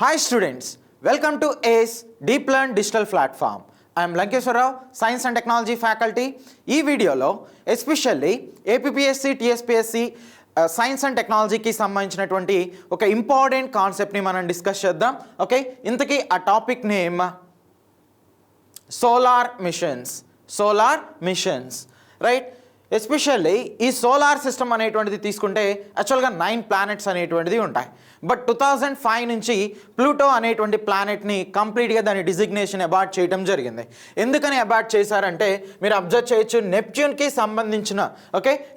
Hi students, welcome to ACE Deep Learn Digital Platform. I am Lankeshwar Rao, Science and Technology faculty. ఈ వీడియోలో especially APPSC TSPSC science and టెక్నాలజీకి సంబంధించినటువంటి ఒక important కాన్సెప్ట్ని మనం discuss చేద్దాం. ఓకే, ఇంతకీ ఆ topic name solar machines, right. Especially ఈ సోలార్ సిస్టమ్ అనేటువంటిది తీసుకుంటే యాక్చువల్గా 9 ప్లానెట్స్ అనేటువంటిది ఉంటాయి. బట్ 2005 నుంచి ప్లూటో అనేటువంటి ప్లానెట్ని కంప్లీట్గా దాని డిజిగ్నేషన్ అబార్ట్ చేయడం జరిగింది. ఎందుకని అబార్ట్ చేశారంటే మీరు అబ్జర్వ్ చేయొచ్చు, నెప్ట్యూన్కి సంబంధించిన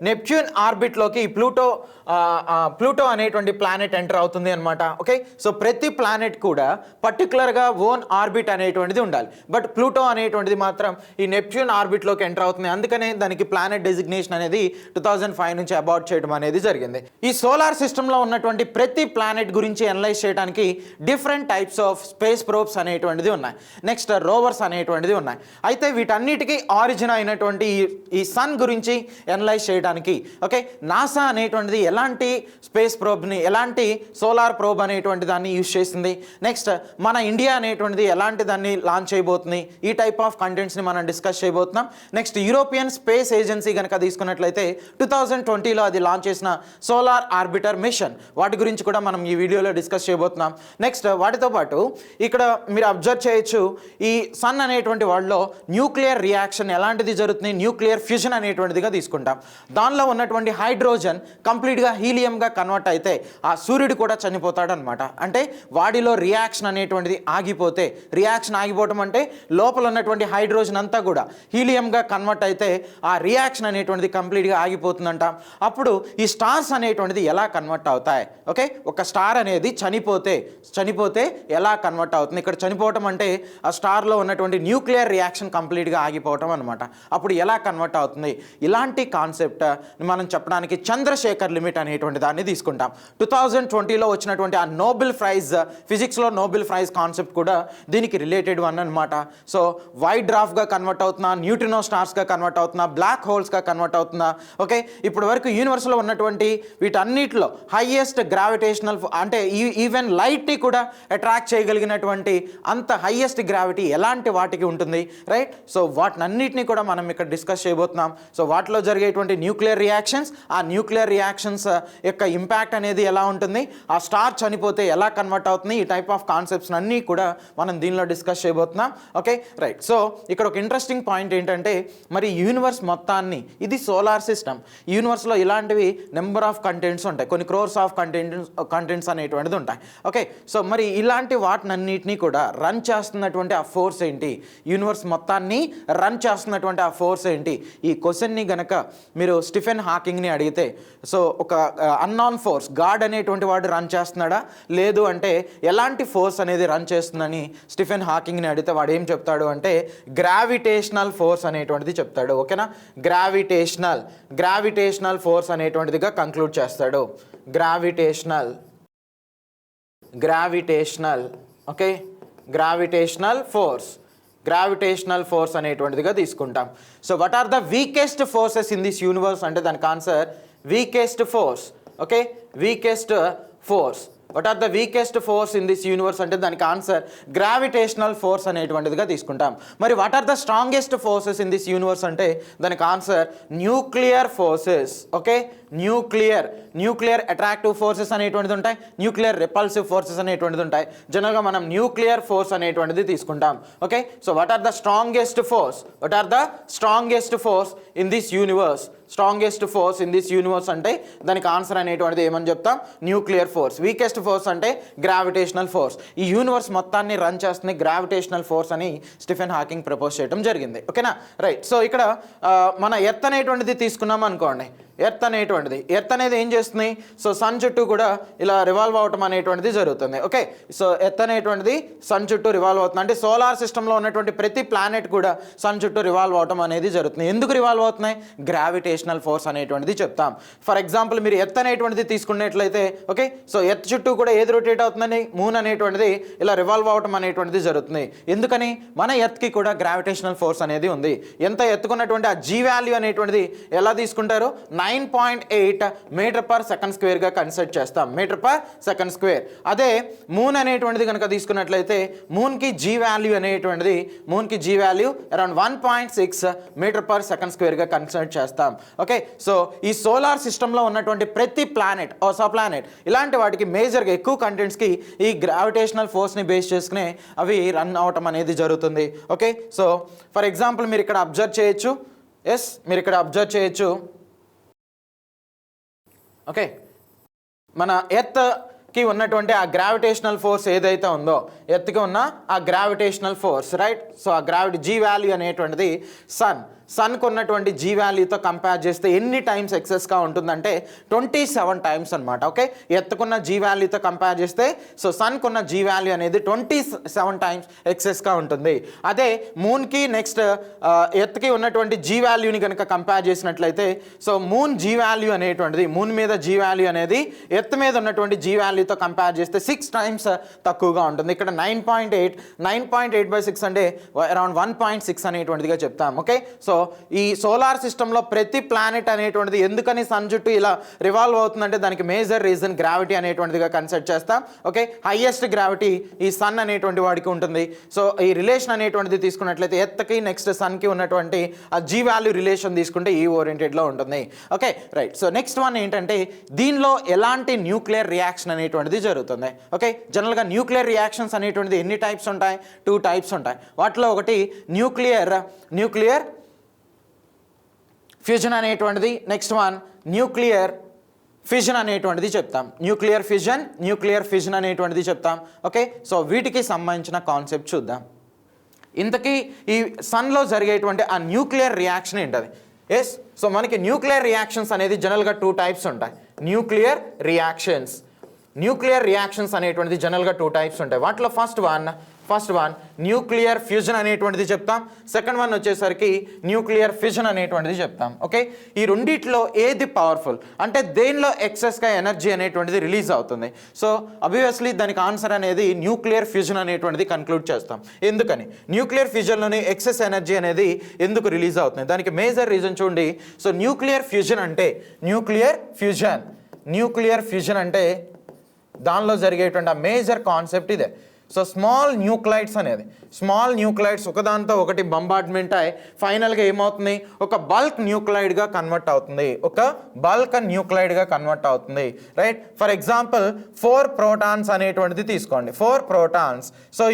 నెప్ట్యూన్ ఆర్బిట్లోకి ప్లూటో అనేటువంటి ప్లానెట్ ఎంటర్ అవుతుంది అనమాట. ఓకే, సో ప్రతి ప్లానెట్ కూడా పర్టికులర్గా ఓన్ ఆర్బిట్ అనేటువంటిది ఉండాలి. బట్ ప్లూటో అనేటువంటిది మాత్రం ఈ నెప్ట్యూన్ ఆర్బిట్లోకి ఎంటర్ అవుతుంది. అందుకనే దానికి ప్లానెట్ డిజిగ్నేషన్ అనేది 2005 నుంచి అబార్ట్ చేయడం అనేది జరిగింది. ఈ సోలార్ సిస్టంలో ఉన్నటువంటి ప్రతి ప్లానెట్ గురించి అనలైజ్ చేయడానికి different types of space probes అనేటువంటిది ఉన్నాయి. నెక్స్ట్ రోవర్స్ అనేటువంటిది ఉన్నాయి. అయితే వీటన్నిటికీ ఆరిజిన్ అయినటువంటి ఈ సన్ గురించి అనలైజ్ చేయడానికి నాసా అనేటువంటిది ఎలాంటి స్పేస్ ప్రోబ్ని, ఎలాంటి సోలార్ ప్రోబ్ అనేటువంటి దాన్ని యూజ్ చేసింది. నెక్స్ట్ మన ఇండియా అనేటువంటిది ఎలాంటి దాన్ని లాంచ్ చేయబోతుంది. ఈ టైప్ ఆఫ్ కంటెంట్స్ని మనం డిస్కస్ చేయబోతున్నాం. నెక్స్ట్ యూరోపియన్ స్పేస్ ఏజెన్సీ కనుక తీసుకున్నట్లయితే 2020లో అది లాంచ్ చేసిన సోలార్ ఆర్బిటర్ మిషన్, వాటి గురించి కూడా మనం ఈ వీడియోలో డిస్కస్ చేయబోతున్నాం. నెక్స్ట్ వాటితో పాటు ఇక్కడ మీరు అబ్జర్వ్ చేయొచ్చు, ఈ సన్ అనేటువంటి వాళ్ళలో న్యూక్లియర్ రియాక్షన్ ఎలాంటిది జరుగుతుంది, న్యూక్లియర్ ఫ్యూజన్ అనేటువంటిదిగా తీసుకుంటాం. దానిలో ఉన్నటువంటి హైడ్రోజన్ కంప్లీట్గా హీలియంగా కన్వర్ట్ అయితే ఆ సూర్యుడు కూడా చనిపోతాడు అనమాట. అంటే వాడిలో రియాక్షన్ అనేటువంటిది ఆగిపోతే, రియాక్షన్ ఆగిపోవటం అంటే లోపల ఉన్నటువంటి హైడ్రోజన్ అంతా కూడా హీలియంగా కన్వర్ట్ అయితే ఆ రియాక్షన్ అనేటువంటిది కంప్లీట్గా ఆగిపోతుందంట. అప్పుడు ఈ స్టార్స్ అనేటువంటిది ఎలా కన్వర్ట్ అవుతాయి? ఒక స్టార్ అనేది చనిపోతే ఎలా కన్వర్ట్ అవుతుంది? ఇక్కడ చనిపోవటం అంటే ఆ స్టార్లో ఉన్నటువంటి న్యూక్లియర్ రియాక్షన్ కంప్లీట్గా ఆగిపోవటం అనమాట. అప్పుడు ఎలా కన్వర్ట్ అవుతుంది? ఇలాంటి కాన్సెప్ట్ మనం చెప్పడానికి చంద్రశేఖర్ లిమిట్ అనేటువంటి దాన్ని తీసుకుంటాం. 2020లో వచ్చినటువంటి ఆ నోబెల్ ప్రైజ్, ఫిజిక్స్లో నోబెల్ ప్రైజ్ కాన్సెప్ట్ కూడా దీనికి రిలేటెడ్ వన్ అనమాట. సో వైట్ డ్రాఫ్ట్గా కన్వర్ట్ అవుతున్నా, న్యూట్రినో స్టార్స్గా కన్వర్ట్ అవుతున్నా, బ్లాక్ హోల్స్గా కన్వర్ట్ అవుతున్నా. ఇప్పటి వరకు యూనివర్స్లో ఉన్నటువంటి వీటన్నిటిలో హైయెస్ట్ గ్రావిటేషనల్, అంటే ఈవెన్ లైట్ని కూడా అట్రాక్ట్ చేయగలిగినటువంటి అంత హైయెస్ట్ గ్రావిటీ ఎలాంటి వాటికి ఉంటుంది, రైట్. సో వాటినన్నిటిని కూడా మనం ఇక్కడ డిస్కస్ చేయబోతున్నాం. సో వాటిలో జరిగేటువంటి న్యూక్లియర్ రియాక్షన్స్, ఆ న్యూక్లియర్ రియాక్షన్స్ యొక్క ఇంపాక్ట్ అనేది ఎలా ఉంటుంది, ఆ స్టార్ చనిపోతే ఎలా కన్వర్ట్ అవుతుంది, ఈ టైప్ ఆఫ్ కాన్సెప్ట్స్ అన్నీ కూడా మనం దీనిలో డిస్కస్ చేయబోతున్నాం. రైట్. సో ఇక్కడ ఒక ఇంట్రెస్టింగ్ పాయింట్ ఏంటంటే, మరి యూనివర్స్ మొత్తాన్ని, ఇది సోలార్ సిస్టమ్, యూనివర్స్లో ఇలాంటివి నెంబర్ ఆఫ్ కంటెంట్స్ ఉంటాయి, కొన్ని క్రోర్స్ ఆఫ్ కంటెంట్స్ అనేటువంటిది ఉంటాయి. సో మరి ఇలాంటి వాటినన్నిటినీ కూడా రన్ చేస్తున్నటువంటి ఆ ఫోర్స్ ఏంటి, యూనివర్స్ మొత్తాన్ని రన్ చేస్తున్నటువంటి ఆ ఫోర్స్ ఏంటి? ఈ క్వశ్చన్ని గనక మీరు స్టీఫెన్ హాకింగ్ని అడిగితే, సో ఒక అన్నోన్ ఫోర్స్, గాడ్ అనేటువంటి వాడు రన్ చేస్తున్నాడా, లేదు అంటే ఎలాంటి ఫోర్స్ అనేది రన్ చేస్తుందని స్టీఫెన్ హాకింగ్ని అడిగితే వాడు ఏం చెప్తాడు అంటే గ్రావిటేషనల్ ఫోర్స్ అనేటువంటిది చెప్తాడు. ఓకేనా, గ్రావిటేషనల్ ఫోర్స్ అనేటువంటిదిగా కంక్లూడ్ చేస్తాడు. గ్రావిటేషనల్ ఫోర్స్ అనేటువంటిదిగా తీసుకుంటాం. So what are the weakest forces in this universe అంటే దానికి answer weakest force. What are the weakest force in this universe అంటే దానికి ఆన్సర్ గ్రావిటేషనల్ ఫోర్స్ అనేటువంటిదిగా తీసుకుంటాం. మరి what are the strongest forces in this universe అంటే దానికి answer nuclear forces. Nuclear attractive forces అనేటువంటిది ఉంటాయి, న్యూక్లియర్ రిపల్సివ్ ఫోర్సెస్ అనేటువంటిది ఉంటాయి. జనరల్గా మనం న్యూక్లియర్ ఫోర్స్ అనేటువంటిది తీసుకుంటాం. So what are the strongest force in this universe అంటే దానికి ఆన్సర్ అనేటువంటిది ఏమని చెప్తాం, న్యూక్లియర్ ఫోర్స్. వీకెస్ట్ ఫోర్స్ అంటే గ్రావిటేషనల్ ఫోర్స్. ఈ యూనివర్స్ మొత్తాన్ని రన్ చేస్తుంది గ్రావిటేషనల్ ఫోర్స్ అని స్టీఫెన్ హాకింగ్ ప్రపోజ్ చేయడం జరిగింది. ఓకేనా, రైట్. సో ఇక్కడ మన ఎర్త్ అనేటువంటిది తీసుకున్నాం అనుకోండి. ఎర్త్ అనేది ఏం చేస్తుంది? సో సన్ చుట్టూ కూడా ఇలా రివాల్వ్ అవటం అనేటువంటిది జరుగుతుంది. సో ఎర్త్ అనేటువంటిది సన్ చుట్టూ రివాల్వ్ అవుతుంది. అంటే సోలార్ సిస్టంలో ఉన్నటువంటి ప్రతి ప్లానెట్ కూడా సన్ చుట్టూ రివాల్వ్ అవటం అనేది జరుగుతుంది. ఎందుకు రివాల్వ్ అవుతున్నాయి? గ్రావిటేషనల్ ఫోర్స్ అనేటువంటిది చెప్తాం. ఫర్ ఎగ్జాంపుల్ మీరు ఎర్త్ అనేటువంటిది తీసుకున్నట్లయితే సో ఎర్త్ చుట్టూ కూడా ఏది రొటేట్ అవుతుందని, మూన్ అనేటువంటిది ఇలా రివాల్వ్ అవటం అనేటువంటిది జరుగుతుంది. ఎందుకని? మన ఎర్త్కి కూడా గ్రావిటేషనల్ ఫోర్స్ అనేది ఉంది. ఎంత ఎత్తుకున్నటువంటి ఆ జీ వాల్యూ అనేటువంటిది ఎలా తీసుకుంటారు? 9.8 మీటర్ పర్ సెకండ్ స్క్వేర్గా కన్సిడర్ చేస్తాం, మీటర్ పర్ సెకండ్ స్క్వేర్. అదే మూన్ అనేటువంటిది కనుక తీసుకున్నట్లయితే మూన్కి జీ వాల్యూ అనేటువంటిది అరౌండ్ 1.6 మీటర్ పర్ సెకండ్ స్క్వేర్గా కన్సిడర్ చేస్తాం. ఓకే, సో ఈ సోలార్ సిస్టంలో ఉన్నటువంటి ప్రతి ప్లానెట్ సబ్ ప్లానెట్ ఇలాంటి వాటికి మేజర్గా ఎక్కువ కంటెంట్స్కి ఈ గ్రావిటేషనల్ ఫోర్స్ని బేస్ చేసుకునే అవి రన్ అవటం అనేది జరుగుతుంది. ఓకే, సో ఫర్ ఎగ్జాంపుల్ మీరు ఇక్కడ అబ్జర్వ్ చేయొచ్చు. ఓకే, మన ఎర్త్కి ఉన్నటువంటి ఆ గ్రావిటేషనల్ ఫోర్స్ ఏదైతే ఉందో, ఎర్త్కి ఉన్న ఆ గ్రావిటేషనల్ ఫోర్స్, రైట్? సో ఆ జీ వాల్యూ అనేటువంటిది సన్కు ఉన్నటువంటి జీ వాల్యూతో కంపేర్ చేస్తే ఎన్ని టైమ్స్ ఎక్సెస్గా ఉంటుందంటే 27 టైమ్స్ అనమాట. ఓకే, ఎత్తుకున్న జీ వాల్యూతో కంపేర్ చేస్తే సో సన్కున్న జీ వాల్యూ అనేది 27 టైమ్స్ ఎక్సెస్గా ఉంటుంది. అదే మూన్కి నెక్స్ట్ ఎత్తుకి ఉన్నటువంటి జీ వాల్యూని కనుక కంపేర్ చేసినట్లయితే సో మూన్ జీ వాల్యూ అనేటువంటిది, మూన్ మీద జీ వాల్యూ అనేది ఎత్తు మీద ఉన్నటువంటి జీ వాల్యూతో కంపేర్ చేస్తే 6 టైమ్స్ తక్కువగా ఉంటుంది. ఇక్కడ 9.8/6 అంటే అరౌండ్ 1.6 అనేటువంటిదిగా చెప్తాం. ఓకే, సో ఈ సోలార్ సిస్టంలో ప్రతి ప్లానెట్ అనేటువంటిది ఎందుకని సన్ చుట్టూ ఇలా రివాల్వ్ అవుతుందంటే దానికి మేజర్ రీజన్ గ్రావిటీ అనేటువంటిదిగా కన్సిడర్ చేస్తాం. ఓకే, హైయెస్ట్ గ్రావిటీ ఈ సన్ అనేటువంటి వాడికి ఉంటుంది. సో ఈ రిలేషన్ అనేటువంటిది తీసుకున్నట్లయితే ఎర్త్కి నెక్స్ట్ సన్కి ఉన్నటువంటి ఆ జీ వాల్యూ రిలేషన్ తీసుకుంటే ఈ ఓరియంటెడ్లో ఉంటుంది. Okay, right. So next one ఏంటంటే దీనిలో ఎలాంటి న్యూక్లియర్ రియాక్షన్ అనేటువంటిది జరుగుతుంది. ఓకే, జనరల్గా న్యూక్లియర్ రియాక్షన్స్ అనేటువంటిది ఎన్ని టైప్స్ ఉంటాయి? 2 టైప్స్ ఉంటాయి. వాటిలో ఒకటి న్యూక్లియర్ ఫ్యూజన్ అనేటువంటిది, నెక్స్ట్ వన్ న్యూక్లియర్ ఫిజన్ అనేటువంటిది చెప్తాం. న్యూక్లియర్ ఫిజన్ అనేటువంటిది చెప్తాం. ఓకే, సో వీటికి సంబంధించిన కాన్సెప్ట్ చూద్దాం. ఇంతకీ ఈ సన్లో జరిగేటువంటి ఆ న్యూక్లియర్ రియాక్షన్ ఏంటది? ఎస్, సో మనకి న్యూక్లియర్ రియాక్షన్స్ అనేది జనరల్గా 2 టైప్స్ ఉంటాయి. న్యూక్లియర్ రియాక్షన్స్ అనేటువంటిది జనరల్గా 2 టైప్స్ ఉంటాయి. వాటిలో ఫస్ట్ వన్ న్యూక్లియర్ ఫ్యూజన్ అనేటువంటిది చెప్తాం. సెకండ్ వన్ వచ్చేసరికి న్యూక్లియర్ ఫిజన్ అనేటువంటిది చెప్తాం. ఓకే, ఈ రెండిట్లో ఏది పవర్ఫుల్ అంటే దేనిలో ఎక్సెస్గా ఎనర్జీ అనేటువంటిది రిలీజ్ అవుతుంది? సో అబ్వియస్లీ దానికి ఆన్సర్ అనేది న్యూక్లియర్ ఫ్యూజన్ అనేటువంటిది కన్క్లూడ్ చేస్తాం. ఎందుకని ఎందుకు ఫ్యూజన్లోని ఎక్సెస్ ఎనర్జీ అనేది ఎందుకు రిలీజ్ అవుతుంది? దానికి మేజర్ రీజన్ చూడండి. సో న్యూక్లియర్ ఫ్యూజన్ అంటే దానిలో జరిగేటువంటి ఆ మేజర్ కాన్సెప్ట్ ఇదే. సో స్మాల్ న్యూక్లైడ్స్ ఒకదాంతో ఒకటి బంబార్డ్మెంట్ అయి ఫైనల్గా ఏమవుతుంది? ఒక బల్క్ న్యూక్లైడ్గా కన్వర్ట్ అవుతుంది. రైట్? ఫర్ ఎగ్జాంపుల్ 4 ప్రోటాన్స్ అనేటువంటిది తీసుకోండి. 4 ప్రోటాన్స్. సో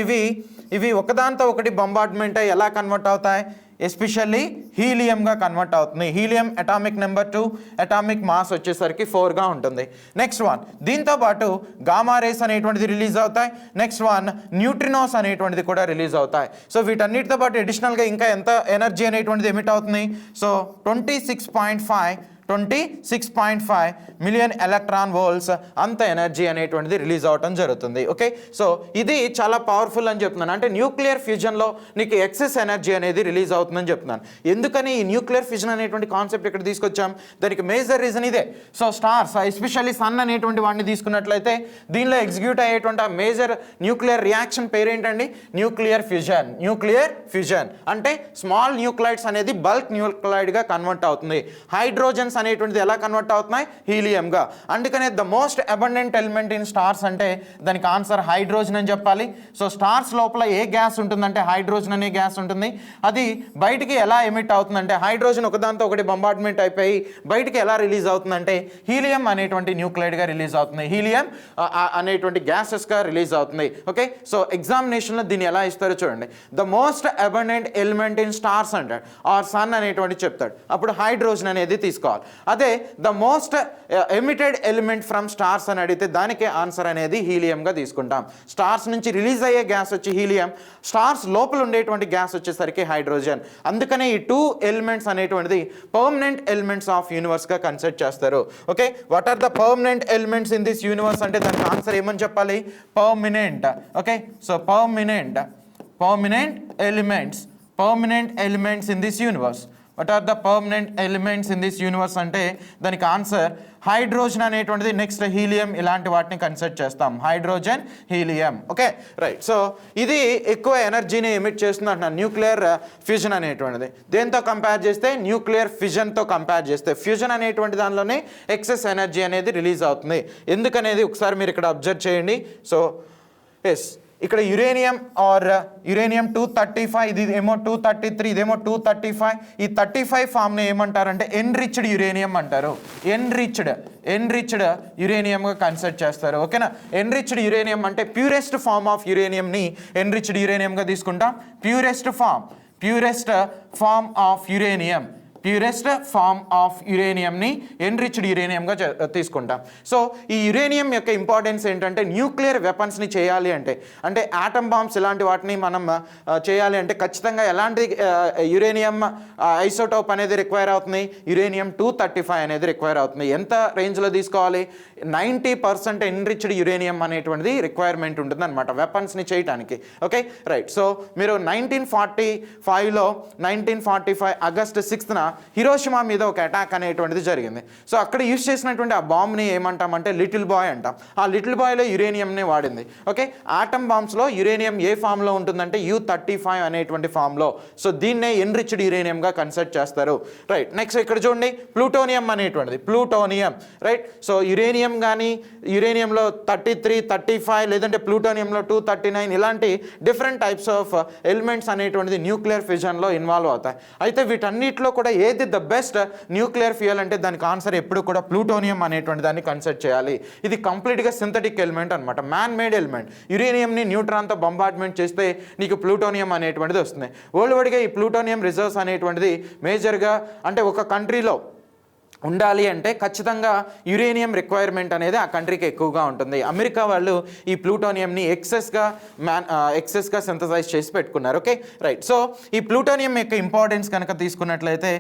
ఇవి ఒకదాంతో ఒకటి బంబార్డ్మెంట్ అయి ఎలా కన్వర్ట్ అవుతాయి? ఎస్పెషల్లీ హీలియంగా కన్వర్ట్ అవుతుంది. Helium atomic number 2, atomic mass వచ్చేసరికి 4గా ఉంటుంది. నెక్స్ట్ వన్ దీంతో పాటు గామా రేస్ అనేటువంటిది రిలీజ్ అవుతాయి. నెక్స్ట్ వన్ న్యూట్రినోస్ అనేటువంటిది కూడా రిలీజ్ అవుతాయి. సో వీటన్నిటితో పాటు అడిషనల్గా ఇంకా ఎంత ఎనర్జీ అనేటువంటిది ఎమిట్ అవుతుంది? సో 26.5 మిలియన్ ఎలక్ట్రాన్ వోల్ట్స్ అంత ఎనర్జీ అనేటువంటిది రిలీజ్ అవటం జరుగుతుంది. ఓకే, సో ఇది చాలా పవర్ఫుల్ అని చెప్తున్నాను. అంటే న్యూక్లియర్ ఫ్యూజన్లో నీకు ఎక్సెస్ ఎనర్జీ అనేది రిలీజ్ అవుతుందని చెప్తున్నాను. ఎందుకని ఈ న్యూక్లియర్ ఫ్యూజన్ అనేటువంటి కాన్సెప్ట్ ఇక్కడ తీసుకొచ్చాం? దానికి మేజర్ రీజన్ ఇదే. సో స్టార్స్ ఎస్పెషల్లీ సన్ అనేటువంటి వాడిని తీసుకున్నట్లయితే దీనిలో ఎగ్జిక్యూట్ అయ్యేటువంటి ఆ మేజర్ న్యూక్లియర్ రియాక్షన్ పేరేంటండి? న్యూక్లియర్ ఫ్యూజన్ అంటే స్మాల్ న్యూక్లైడ్స్ అనేది బల్క్ న్యూక్లైడ్గా కన్వర్ట్ అవుతుంది. హైడ్రోజన్స్ అనేటువంటిది ఎలా కన్వర్ట్ అవుతున్నాయి? హీలియంగా. అందుకనే the most abundant element in stars అంటే దానికి ఆన్సర్ హైడ్రోజన్ అని చెప్పాలి. సో స్టార్స్ లోపల ఏ గ్యాస్ ఉంటుందంటే హైడ్రోజన్ అనే గ్యాస్ ఉంటుంది. అది బయటికి ఎలా ఎమిట్ అవుతుందంటే హైడ్రోజన్ ఒకదాంతో ఒకటి బంబార్డ్మెంట్ అయిపోయి బయటికి ఎలా రిలీజ్ అవుతుందంటే హీలియం అనేటువంటి న్యూక్లైడ్గా రిలీజ్ అవుతుంది. హీలియం అనేటువంటి గ్యాసెస్గా రిలీజ్ అవుతుంది. ఓకే, సో ఎగ్జామినేషన్లో దీన్ని ఎలా ఇస్తారో చూడండి. The most abundant element in stars అంటాడు ఆర్ సన్ అనేటువంటి చెప్తాడు. అప్పుడు హైడ్రోజన్ అనేది తీసుకోవాలి. అదే the most emitted element from stars అని అడిగితే దానికి ఆన్సర్ అనేది హీలియంగా తీసుకుంటాం. స్టార్స్ నుంచి రిలీజ్ అయ్యే గ్యాస్ వచ్చి హీలియం, స్టార్స్ లోపల ఉండేటువంటి గ్యాస్ వచ్చేసరికి హైడ్రోజన్. అందుకనే ఈ 2 ఎలిమెంట్స్ అనేటువంటిది పర్మనెంట్ ఎలిమెంట్స్ ఆఫ్ యూనివర్స్గా కన్సిడర్ చేస్తారు. Okay, what are the permanent elements in this universe అంటే దానికి ఆన్సర్ ఏమని చెప్పాలి? Permanent. Okay, so permanent elements in this universe. What are the permanent elements in this universe అంటే దానికి answer hydrogen అనేటువంటిది, next helium, ఇలాంటి వాటిని కన్సిడర్ చేస్తాం. Hydrogen, helium. Okay right. So ఇది ఎక్కువ ఎనర్జీని ఎమిట్ చేస్తుంది అంటున్నాను న్యూక్లియర్ ఫ్యూజన్ అనేటువంటిది. దేంతో కంపేర్ చేస్తే న్యూక్లియర్ ఫిజన్తో కంపేర్ చేస్తే ఫ్యూజన్ అనేటువంటి దానిలోనే ఎక్సెస్ ఎనర్జీ అనేది రిలీజ్ అవుతుంది. ఎందుకనేది ఒకసారి మీరు ఇక్కడ అబ్జర్వ్ చేయండి. సో ఎస్, ఇక్కడ యురేనియం ఆర్ యురేనియం 235, ఇది ఏమో 233, ఇదేమో 235. ఈ 35 ఫామ్ని ఏమంటారంటే ఎన్రిచ్డ్ యురేనియం అంటారు. ఎన్రిచ్డ్ యురేనియంగా కన్సిడర్ చేస్తారు. ఓకేనా. ఎన్రిచ్డ్ యురేనియం అంటే ప్యూరెస్ట్ ఫామ్ ఆఫ్ యురేనియంని ఎన్రిచ్డ్ యురేనియంగా తీసుకుంటాం. Purest form of uranium, purest form of యురేనియంని ఎన్రిచ్డ్ యురేనియంగా తీసుకుంటాం. సో ఈ యురేనియం యొక్క ఇంపార్టెన్స్ ఏంటంటే న్యూక్లియర్ వెపన్స్ని చేయాలి అంటే ఆటమ్ బాంబ్స్ ఇలాంటి వాటిని మనం చేయాలి అంటే ఖచ్చితంగా ఎలాంటి యురేనియం ఐసోటోప్ అనేది రిక్వైర్ అవుతుంది. యురేనియం 235 అనేది రిక్వైర్ అవుతుంది. ఎంత రేంజ్లో తీసుకోవాలి? 90% ఎన్రిచ్డ్ యురేనియం అనేటువంటిది రిక్వైర్మెంట్ ఉంటుంది అనమాట వెపన్స్ని చేయడానికి. Okay right. సో మీరు 1945 ఆగస్టు 6న హిరోషిమా మీద ఒక అటాక్ అనేటువంటిది జరిగింది. సో అక్కడ యూజ్ చేసినటువంటి ఆ బాంబ్ని ఏమంటామంటే లిటిల్ బాయ్ అంటాం. ఆ లిటిల్ బాయ్లో యురేనియంని వాడింది. ఓకే, ఆటమ్ బాంబ్స్లో యురేనియం ఏ ఫామ్లో ఉంటుందంటే U-35 అనేటువంటి ఫామ్లో. సో దీన్నే ఎన్రిచ్డ్ యురేనియంగా కన్సిడర్ చేస్తారు. రైట్. నెక్స్ట్ ఇక్కడ చూడండి ప్లూటోనియం అనేటువంటిది. Plutonium right. సో యురేనియం కానీ యురేనియంలో 33, 35 లేదంటే ప్లూటోనియంలో 239 ఇలాంటి డిఫరెంట్ టైప్స్ ఆఫ్ ఎలిమెంట్స్ అనేటువంటిది న్యూక్లియర్ ఫ్యూజన్లో ఇన్వాల్వ్ అవుతాయి. అయితే వీటన్నిటిలో కూడా ఏది ద బెస్ట్ న్యూక్లియర్ ఫ్యూయల్ అంటే దానికి ఆన్సర్ ఎప్పుడు కూడా ప్లూటోనియం అనేటువంటి దాన్ని కన్సిడర్ చేయాలి. ఇది కంప్లీట్గా సింథటిక్ ఎలిమెంట్ అనమాట, మ్యాన్ మేడ్ ఎలిమెంట్. యురేనియంని న్యూట్రాన్తో బంబార్డ్మెంట్ చేస్తే నీకు ప్లూటోనియం అనేటువంటిది వస్తుంది. వరల్డ్ వైడ్గా ఈ ప్లూటోనియం రిజర్వ్స్ అనేటువంటిది మేజర్గా అంటే ఒక కంట్రీలో ఉండాలి అంటే ఖచ్చితంగా యురేనియం రిక్వైర్మెంట్ అనేది ఆ కంట్రీకి ఎక్కువగా ఉంటుంది. అమెరికా వాళ్ళు ఈ ప్లూటోనియంని ఎక్సెస్గా సింథసైజ్ చేసి పెట్టుకున్నారు. Okay right. సో ఈ ప్లూటోనియం యొక్క ఇంపార్టెన్స్ కనుక తీసుకున్నట్లయితే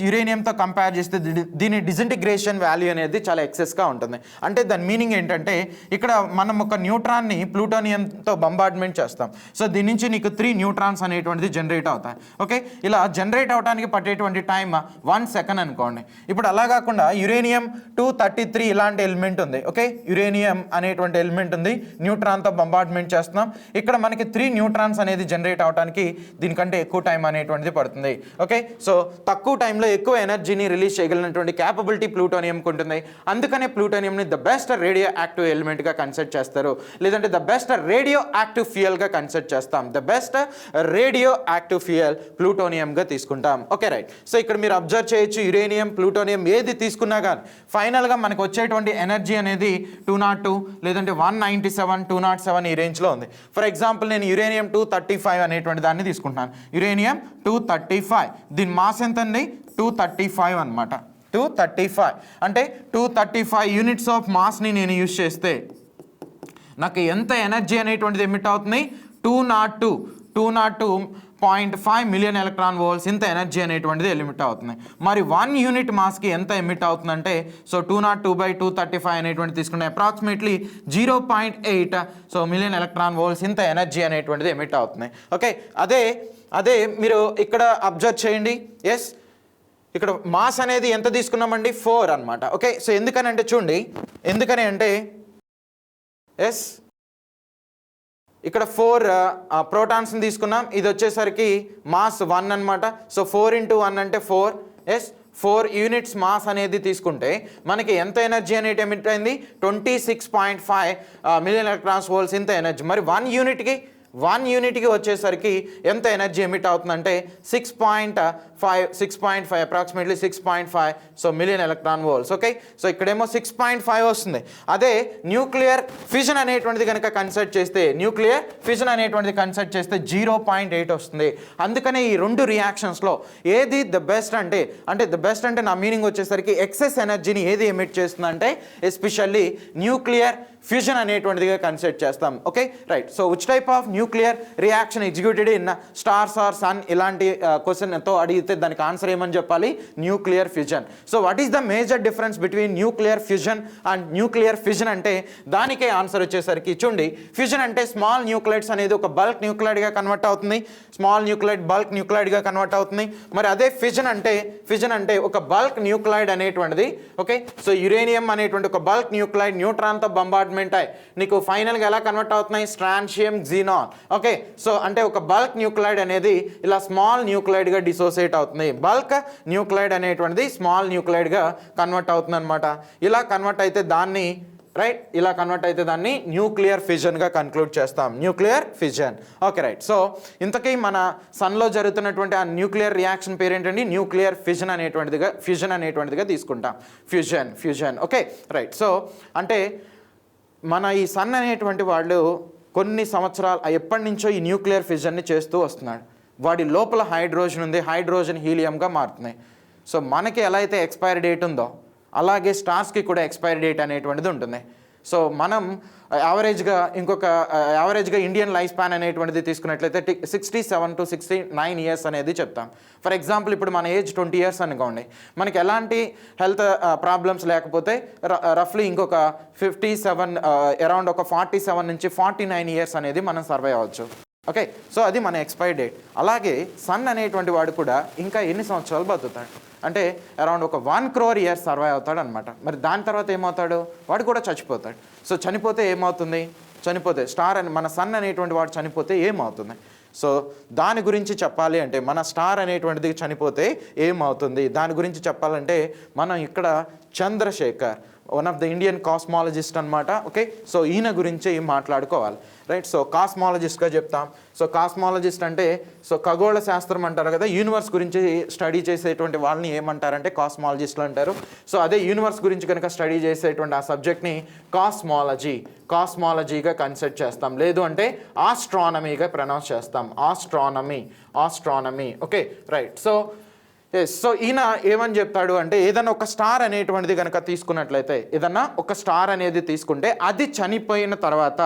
యురేనియంతో కంపేర్ చేస్తే దీని డిసింటిగ్రేషన్ వాల్యూ అనేది చాలా ఎక్సెస్గా ఉంటుంది. అంటే దాని మీనింగ్ ఏంటంటే ఇక్కడ మనం ఒక న్యూట్రాన్ని ప్లూటోనియంతో బంబార్డ్మెంట్ చేస్తాం. సో దీని నుంచి నీకు 3 న్యూట్రాన్స్ అనేటువంటిది జనరేట్ అవుతాయి. ఓకే, ఇలా జనరేట్ అవడానికి పట్టేటువంటి టైం 1 సెకండ్ అనుకోండి. ఇప్పుడు అలా కాకుండా యురేనియం 233 ఇలాంటి ఎలిమెంట్ ఉంది. ఓకే, యురేనియం అనేటువంటి ఎలిమెంట్ ఉంది, న్యూట్రాన్తో బంబార్డ్మెంట్ చేస్తున్నాం. ఇక్కడ మనకి 3 న్యూట్రాన్స్ అనేది జనరేట్ అవడానికి దీనికంటే ఎక్కువ టైం అనేటువంటిది పడుతుంది. ఓకే, సో తక్కువ టైంలో ఎక్కువ ఎనర్జీని రిలీజ్ చేయగలిగినటువంటి క్యాపబిలిటీ ప్లూటోనియంకి ఉంటుంది. అందుకనే ప్లూటోనియంని ద బెస్ట్ రేడియో యాక్టివ్ ఎలిమెంట్గా కన్సిడర్ చేస్తారు, లేదంటే ద బెస్ట్ రేడియో యాక్టివ్ ఫ్యూయల్గా కన్సిడర్ చేస్తాం. The best radioactive fuel ప్లూటోనియంగా తీసుకుంటాం. Okay right. సో ఇక్కడ మీరు అబ్జర్వ్ చేయొచ్చు యురేనియం ప్లూటోనియం ఏది తీసుకున్నా కానీ ఫైనల్గా మనకు వచ్చేటువంటి ఎనర్జీ అనేది 202 లేదంటే 197, 207 ఈ రేంజ్లో ఉంది. ఫర్ ఎగ్జాంపుల్ నేను యురేనియం 235 అనేటువంటి దాన్ని తీసుకుంటున్నాను. యురేనియం 235 దీని మాస్ ఎంత అండి? 235 అనమాట. 235 అంటే 235 యూనిట్స్ ఆఫ్ మాస్ని నేను యూజ్ చేస్తే నాకు ఎంత ఎనర్జీ అనేటువంటిది ఎమిట్ అవుతుంది? 202.5 మిలియన్ ఎలక్ట్రాన్ వోల్ట్స్ ఇంత ఎనర్జీ అనేటువంటిది ఎలిమిట్ అవుతుంది. మరి 1 యూనిట్ మాస్కి ఎంత ఎమిట్ అవుతుందంటే సో 202/235 అనేటువంటి తీసుకుంటే approximately 0.8 so million electron volts ఇంత ఎనర్జీ అనేటువంటిది ఎమిట్ అవుతుంది. ఓకే, అదే మీరు ఇక్కడ అబ్జర్వ్ చేయండి. ఎస్, ఇక్కడ మాస్ అనేది ఎంత తీసుకున్నామండి? 4 అనమాట. ఓకే, సో ఎందుకనంటే చూడండి, ఎందుకని అంటే ఎస్ ఇక్కడ 4 ప్రోటాన్స్ని తీసుకున్నాం. ఇది వచ్చేసరికి మాస్ 1 అనమాట. సో 4 × 1 అంటే 4. ఎస్, 4 యూనిట్స్ మాస్ అనేది తీసుకుంటే మనకి ఎంత ఎనర్జీ అనేది ఎమిట్ అయింది? 26.5 మిలియన్ ఎలక్ట్రాన్స్ వోల్ట్స్ ఇంత ఎనర్జీ. మరి 1 యూనిట్కి వచ్చేసరికి ఎంత ఎనర్జీ ఎమిట్ అవుతుందంటే 6.5 approximately 6.5 so million electron volts. Okay, so ఇక్కడేమో 6.5 వస్తుంది. అదే న్యూక్లియర్ ఫిజన్ అనేటువంటిది కనుక కన్సిడర్ చేస్తే 0.8 వస్తుంది. అందుకనే ఈ 2 రియాక్షన్స్లో ఏది ద బెస్ట్ అంటే ద బెస్ట్ అంటే నా మీనింగ్ వచ్చేసరికి ఎక్సెస్ ఎనర్జీని ఏది ఎమిట్ చేస్తుందంటే ఎస్పెషల్లీ న్యూక్లియర్ ఫ్యూజన్ అనేటువంటిదిగా కన్సిడర్ చేస్తాం. Okay right. So which type of nuclear reaction executed in stars or sun ఇలాంటి క్వశ్చన్తో అడిగితే దానికి ఆన్సర్ ఏమని చెప్పాలి, nuclear fusion. So what is the major difference between nuclear fusion and nuclear fission అంటే దానికే ఆన్సర్ వచ్చేసరికి చూడండి, ఫ్యూజన్ అంటే స్మాల్ న్యూక్లైడ్స్ అనేది ఒక బల్క్ న్యూక్లైడ్గా కన్వర్ట్ అవుతుంది, స్మాల్ న్యూక్లైడ్ బల్క్ న్యూక్లైడ్గా కన్వర్ట్ అవుతుంది. మరి అదే ఫిజన్ అంటే ఒక బల్క్ న్యూక్లైడ్ అనేటువంటిది, ఓకే, సో యురేనియం అనేటువంటి ఒక బల్క్ న్యూక్లైడ్ న్యూట్రాన్తో బంబార్డ్మెంట్ అయ్యి నీకు ఫైనల్గా ఎలా కన్వర్ట్ అవుతున్నాయి, స్ట్రాన్షియం జీనాన్. ఓకే, సో అంటే ఒక బల్క్ న్యూక్లైడ్ అనేది ఇలా స్మాల్ న్యూక్లైడ్గా డిసోసియేట్ అవుతుంది, బల్క్ న్యూక్లైడ్ అనేటువంటిది స్మాల్ న్యూక్లైడ్గా కన్వర్ట్ అవుతుంది అనమాట. ఇలా కన్వర్ట్ అయితే దాన్ని రైట్, ఇలా కన్వర్ట్ అయితే దాన్ని న్యూక్లియర్ ఫిజన్గా కన్క్లూడ్ చేస్తాం, nuclear fission. Okay right. So ఇంతకీ మన సన్లో జరుగుతున్నటువంటి ఆ న్యూక్లియర్ రియాక్షన్ పేరు ఏంటండి, న్యూక్లియర్ ఫ్యూజన్ అనేటువంటిదిగా తీసుకుంటాం, ఫ్యూజన్. Okay right. సో అంటే మన ఈ సన్ అనేటువంటి వాళ్ళు కొన్ని సంవత్సరాలు ఎప్పటి నుంచో ఈ న్యూక్లియర్ ఫిజన్ని చేస్తూ వస్తున్నాడు. వాడి లోపల హైడ్రోజన్ ఉంది, హైడ్రోజన్ హీలియంగా మారుతున్నాయి. సో మనకి ఎలా అయితే ఎక్స్పైరీ డేట్ ఉందో అలాగే స్టార్స్కి కూడా ఎక్స్పైరీ డేట్ అనేటువంటిది ఉంటుంది. సో మనం యావరేజ్గా ఇండియన్ లైఫ్ స్పాన్ అనేటువంటిది తీసుకున్నట్లయితే 67 to 69 ఇయర్స్ అనేది చెప్తాం. ఫర్ ఎగ్జాంపుల్ ఇప్పుడు మన ఏజ్ 20 ఇయర్స్ అనుకోండి, మనకి ఎలాంటి హెల్త్ ప్రాబ్లమ్స్ లేకపోతే రఫ్లీ ఇంకొక 57 అరౌండ్ ఒక 47 నుంచి 49 ఇయర్స్ అనేది మనం సర్వైవ్ అవ్వచ్చు. ఓకే, సో అది మన ఎక్స్పైరీ డేట్. అలాగే సన్ అనేటువంటి వాడు కూడా ఇంకా ఎన్ని సంవత్సరాలు బతుకుతాడు అంటే అరౌండ్ ఒక 1 crore years సర్వైవ్ అవుతాడు అనమాట. మరి దాని తర్వాత ఏమవుతాడు, వాడు కూడా చచ్చిపోతాడు. సో చనిపోతే ఏమవుతుంది, స్టార్ అని మన సన్ అనేటువంటి వాడు చనిపోతే ఏమవుతుంది, సో దాని గురించి చెప్పాలి అంటే మన స్టార్ అనేటువంటిది చనిపోతే ఏమవుతుంది దాని గురించి చెప్పాలంటే మనం ఇక్కడ Chandrasekhar, one of the Indian cosmologist అనమాట. ఓకే, సో ఈయన గురించి మాట్లాడుకోవాలి రైట్. సో కాస్మాలజిస్ట్గా చెప్తాం. సో కాస్మాలజిస్ట్ అంటే సో ఖగోళ శాస్త్రం అంటారు కదా, యూనివర్స్ గురించి స్టడీ చేసేటువంటి వాళ్ళని ఏమంటారంటే కాస్మాలజిస్టులు అంటారు. సో అదే యూనివర్స్ గురించి కనుక స్టడీ చేసేటువంటి ఆ సబ్జెక్ట్ని కాస్మాలజీగా కన్సిడర్ చేస్తాం, లేదు అంటే ఆస్ట్రానమీగా ప్రొనౌన్స్ చేస్తాం, ఆస్ట్రానమీ. Okay right. సో ఈయన ఏమని చెప్తాడు అంటే ఏదైనా ఒక స్టార్ అనేటువంటిది కనుక తీసుకున్నట్లయితే, ఏదన్నా ఒక స్టార్ అనేది తీసుకుంటే అది చనిపోయిన తర్వాత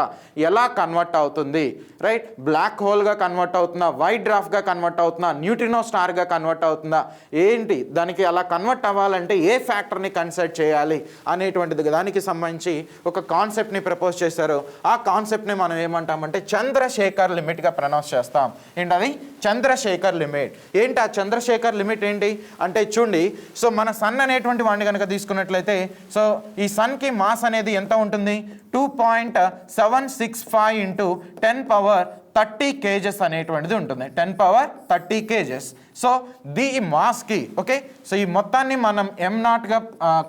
ఎలా కన్వర్ట్ అవుతుంది రైట్, బ్లాక్ హోల్గా కన్వర్ట్ అవుతుందా, వైట్ డ్రాఫ్ట్గా కన్వర్ట్ అవుతుందా, న్యూట్రినో స్టార్గా కన్వర్ట్ అవుతుందా, ఏంటి దానికి అలా కన్వర్ట్ అవ్వాలంటే ఏ ఫ్యాక్టర్ని కన్సిడర్ చేయాలి అనేటువంటిది దానికి సంబంధించి ఒక కాన్సెప్ట్ని ప్రపోజ్ చేశారు. ఆ కాన్సెప్ట్ని మనం ఏమంటామంటే చంద్రశేఖర్ లిమిట్గా ప్రొనౌన్స్ చేస్తాం. ఏంటది, చంద్రశేఖర్ లిమిట్. ఏంటి ఆ చంద్రశేఖర్ లిమిట్ ఏంటి అంటే చూడండి, సో మన సన్ అనేటువంటి వాడిని కనుక తీసుకున్నట్లయితే సో ఈ సన్కి మాస్ అనేది ఎంత ఉంటుంది, 2.765 into 10 power 30 kgs అనేటువంటిది ఉంటుంది, 10 power 30 kgs. సో ది మాస్కి ఓకే, సో ఈ మొత్తాన్ని మనం M0గా